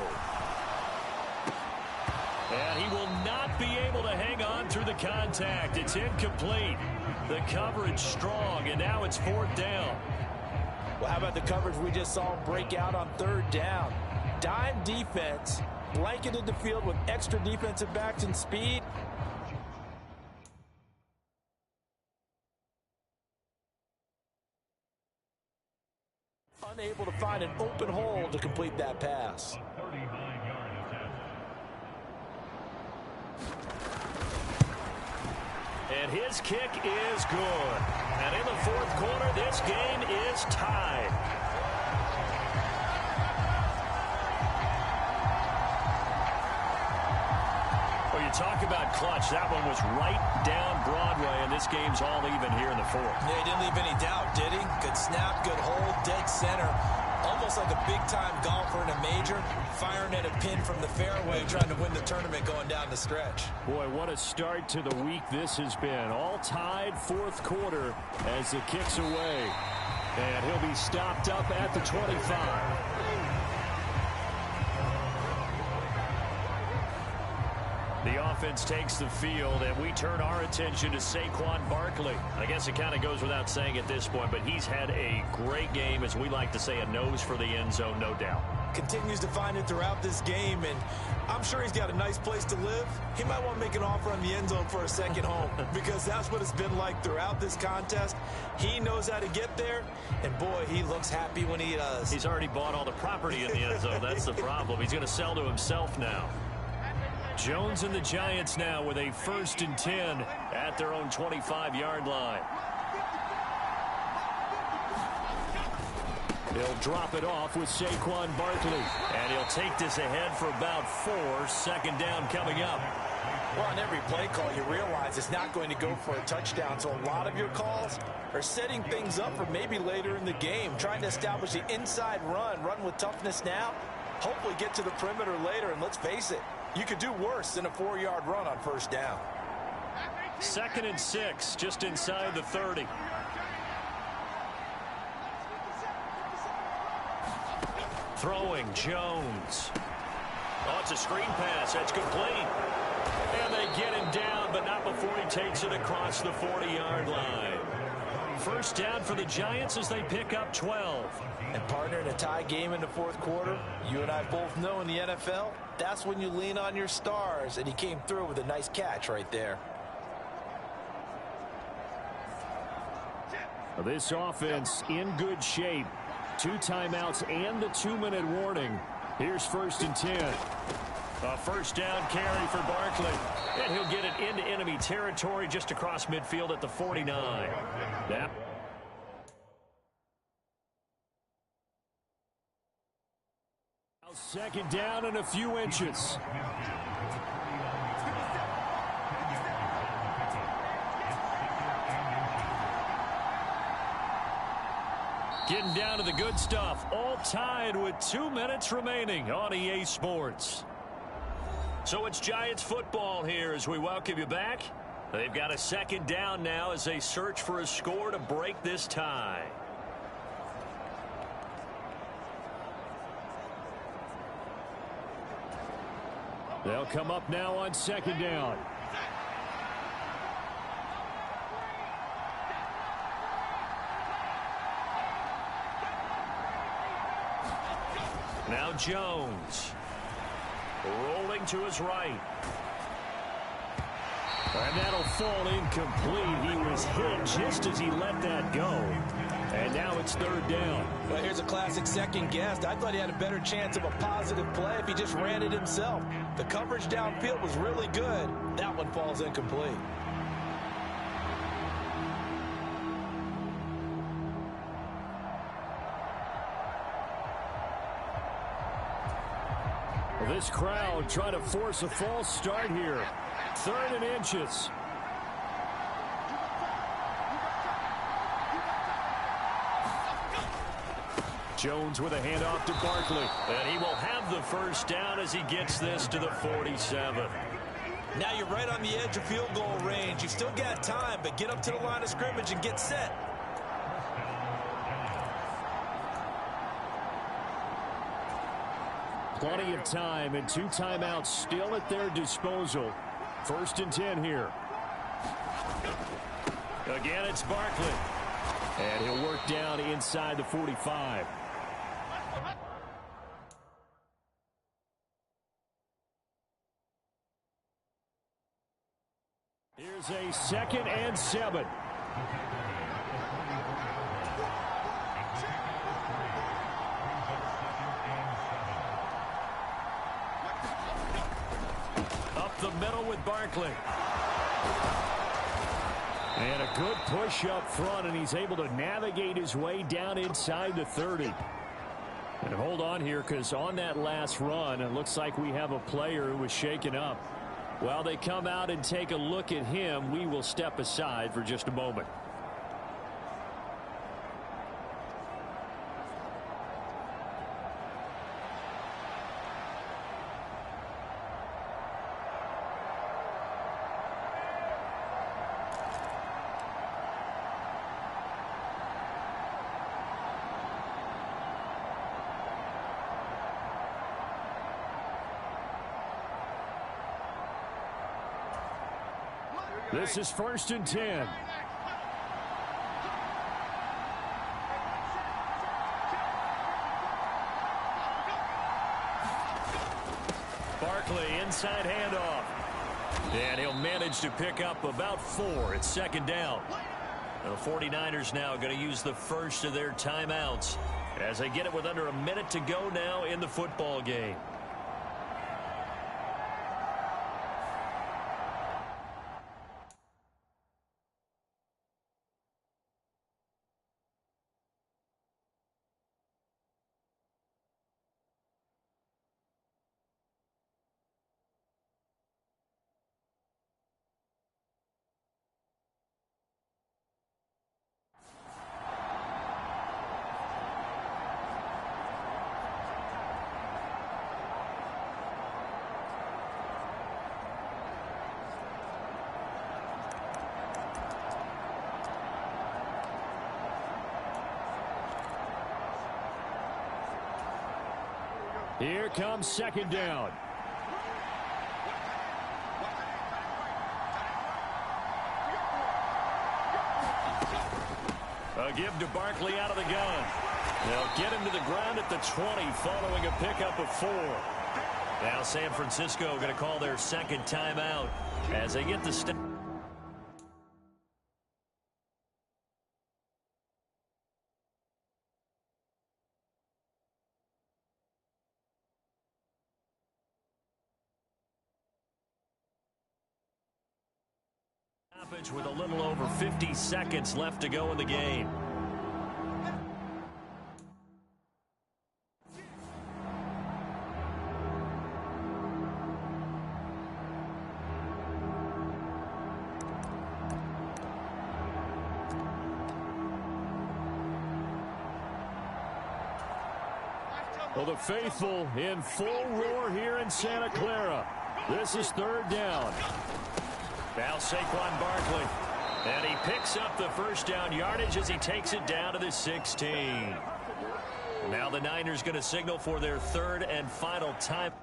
Speaker 3: And he will not be able to hang on through the contact. It's incomplete. The coverage strong, and now it's 4th down.
Speaker 4: Well, how about the coverage we just saw break out on 3rd down? Dime defense, blanketed the field with extra defensive backs and speed. Unable to find an open hole to complete that pass.
Speaker 3: And his kick is good. And in the 4th quarter, this game is tied. Well, you talk about clutch. That one was right down Broadway, and this game's all even here in the 4th.
Speaker 4: Yeah, he didn't leave any doubt, did he? Good snap, good hold, dead center. Almost like a big-time golfer in a major, firing at a pin from the fairway, trying to win the tournament going down the stretch.
Speaker 5: Boy, what a start to the week this has been. All tied 4th quarter as the kick's away. And he'll be stopped up at the 25. The offense takes the field, and we turn our attention to Saquon Barkley. I guess it kind of goes without saying at this point, but he's had a great game, as we like to say, a nose for the end zone, no doubt.
Speaker 4: Continues to find it throughout this game, and I'm sure he's got a nice place to live. He might want to make an offer on the end zone for a second home, because that's what it's been like throughout this contest. He knows how to get there, and boy, he looks happy when he does.
Speaker 3: He's already bought all the property in the end zone. That's the problem. He's going to sell to himself now. Jones and the Giants now with a 1st and 10 at their own 25-yard line. He'll drop it off with Saquon Barkley. And he'll take this ahead for about 4. 2nd down coming up.
Speaker 4: Well, on every play call, you realize it's not going to go for a touchdown. So a lot of your calls are setting things up for maybe later in the game, trying to establish the inside run with toughness now, hopefully get to the perimeter later. And let's face it, you could do worse than a 4-yard run on 1st down.
Speaker 3: 2nd and 6, just inside the 30. Throwing, Jones. Oh, it's a screen pass. That's complete. And they get him down, but not before he takes it across the 40-yard line. 1st down for the Giants as they pick up 12.
Speaker 4: And partner, in a tie game in the 4th quarter, you and I both know in the NFL, that's when you lean on your stars, and he came through with a nice catch right there.
Speaker 5: This offense in good shape. 2 timeouts and the 2-minute warning. Here's 1st and 10.
Speaker 3: A 1st down carry for Barkley. And he'll get it into enemy territory just across midfield at the 49.
Speaker 5: That 2nd down and a few inches. Getting down to the good stuff. All tied with 2 minutes remaining on EA Sports.
Speaker 3: So it's Giants football here as we welcome you back. They've got a 2nd down now as they search for a score to break this tie.
Speaker 5: They'll come up now on 2nd down.
Speaker 3: Now Jones. Rolling to his right.
Speaker 5: And that'll fall incomplete. He was hit just as he let that go. And now it's 3rd down.
Speaker 4: Well, here's a classic second guess. I thought he had a better chance of a positive play if he just ran it himself. The coverage downfield was really good. That one falls incomplete.
Speaker 5: This crowd trying to force a false start here. 3rd and inches. Jones with a handoff to Barkley.
Speaker 3: And he will have the first down as he gets this to the 47.
Speaker 4: Now you're right on the edge of field goal range. You've still got time, but get up to the line of scrimmage and get set.
Speaker 5: Plenty of time and 2 timeouts still at their disposal. 1st and 10 here. Again, it's Barkley. And he'll work down inside the 45. Here's a 2nd and 7. Up the middle with Barkley. And a good push up front, and he's able to navigate his way down inside the 30. And hold on here, because on that last run, it looks like we have a player who was shaken up. While they come out and take a look at him, we will step aside for just a moment. This is 1st and 10. Barkley, inside handoff. And he'll manage to pick up about 4 at 2nd down. The 49ers now going to use the first of their timeouts as they get it with under a minute to go now in the football game. Here comes 2nd down. A give to Barkley out of the gun. They'll get him to the ground at the 20 following a pickup of 4. Now San Francisco going to call their 2nd timeout as they get the step. With a little over 50 seconds left to go in the game. Well, the faithful in full roar here in Santa Clara. This is 3rd down. Now Saquon Barkley. And he picks up the first down yardage as he takes it down to the 16. Now the Niners going to signal for their 3rd and final time.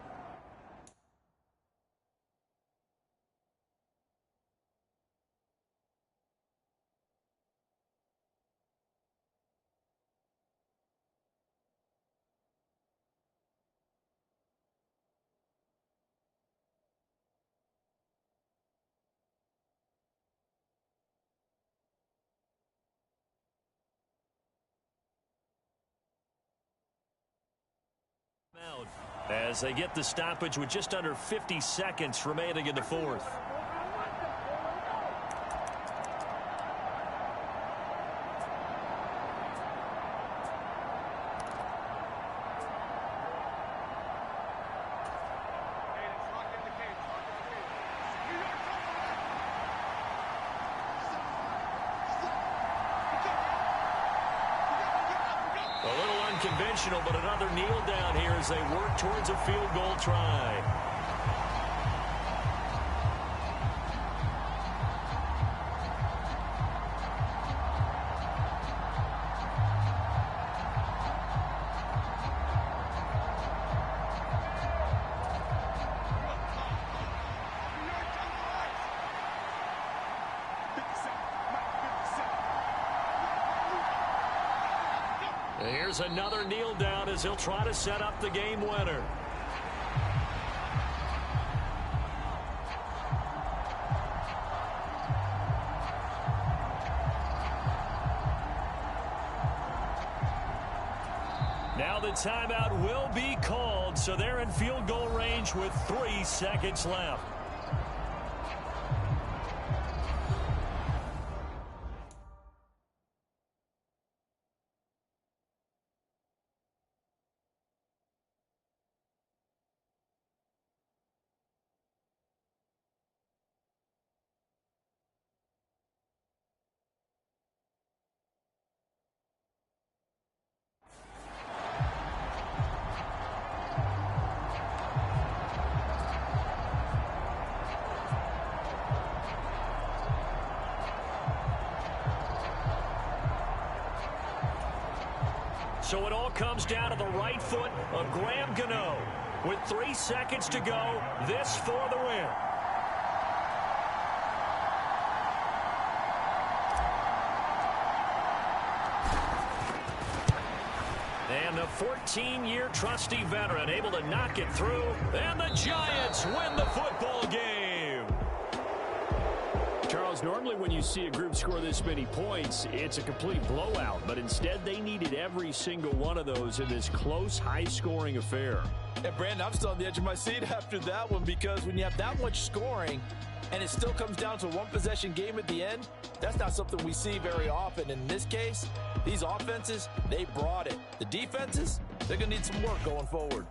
Speaker 5: As they get the stoppage with just under 50 seconds remaining in the 4th.
Speaker 3: unconventional, but another kneel down here as they work towards a field goal try. Here's another kneel down as he'll try to set up the game winner. Now the timeout will be called, so they're in field goal range with 3 seconds left. So it all comes down to the right foot of Graham Gano. With 3 seconds to go, this for the win. And the 14-year trusty veteran able to knock it through, and the Giants win the football game.
Speaker 5: Charles, normally when you see a group score this many points, it's a complete blowout. But instead, they needed every single one of those in this close, high-scoring affair.
Speaker 4: And, Brandon, I'm still on the edge of my seat after that one, because when you have that much scoring and it still comes down to a one-possession game at the end, that's not something we see very often. In this case, these offenses, they brought it. The defenses, they're going to need some work going forward.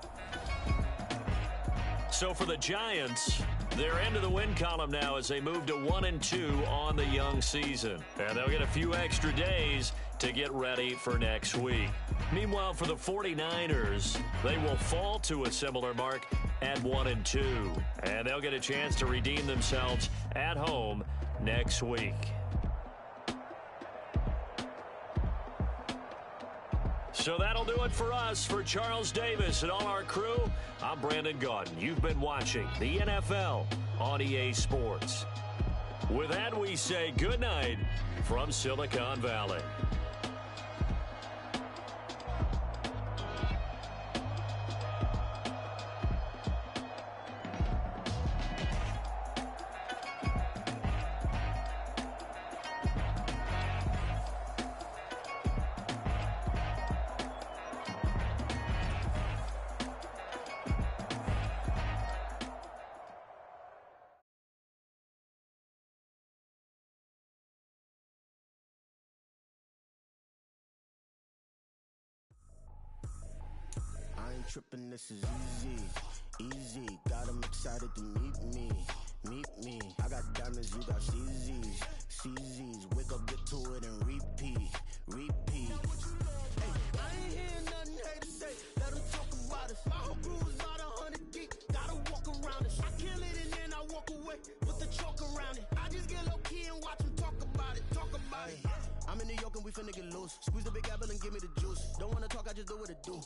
Speaker 3: So for the Giants, they're into the win column now as they move to 1-2 on the young season. And they'll get a few extra days to get ready for next week. Meanwhile, for the 49ers, they will fall to a similar mark at 1-2. And they'll get a chance to redeem themselves at home next week. So that'll do it for us. For Charles Davis and all our crew, I'm Brandon Gaudin. You've been watching the NFL on EA Sports. With that, we say good night from Silicon Valley.
Speaker 7: Trippin', this is easy, got them excited to meet me, I got diamonds, you got CZs, wake up, get to it and repeat. Hey, I ain't hearing nothing haters say, let them talk about us. My whole crew is about 100 deep, gotta walk around us. I kill it and then I walk away with the chalk around it. I just get low key and watch them talk about it. I'm in New York and we finna get loose. Squeeze the big apple and give me the juice. Don't wanna talk, I just do what it do.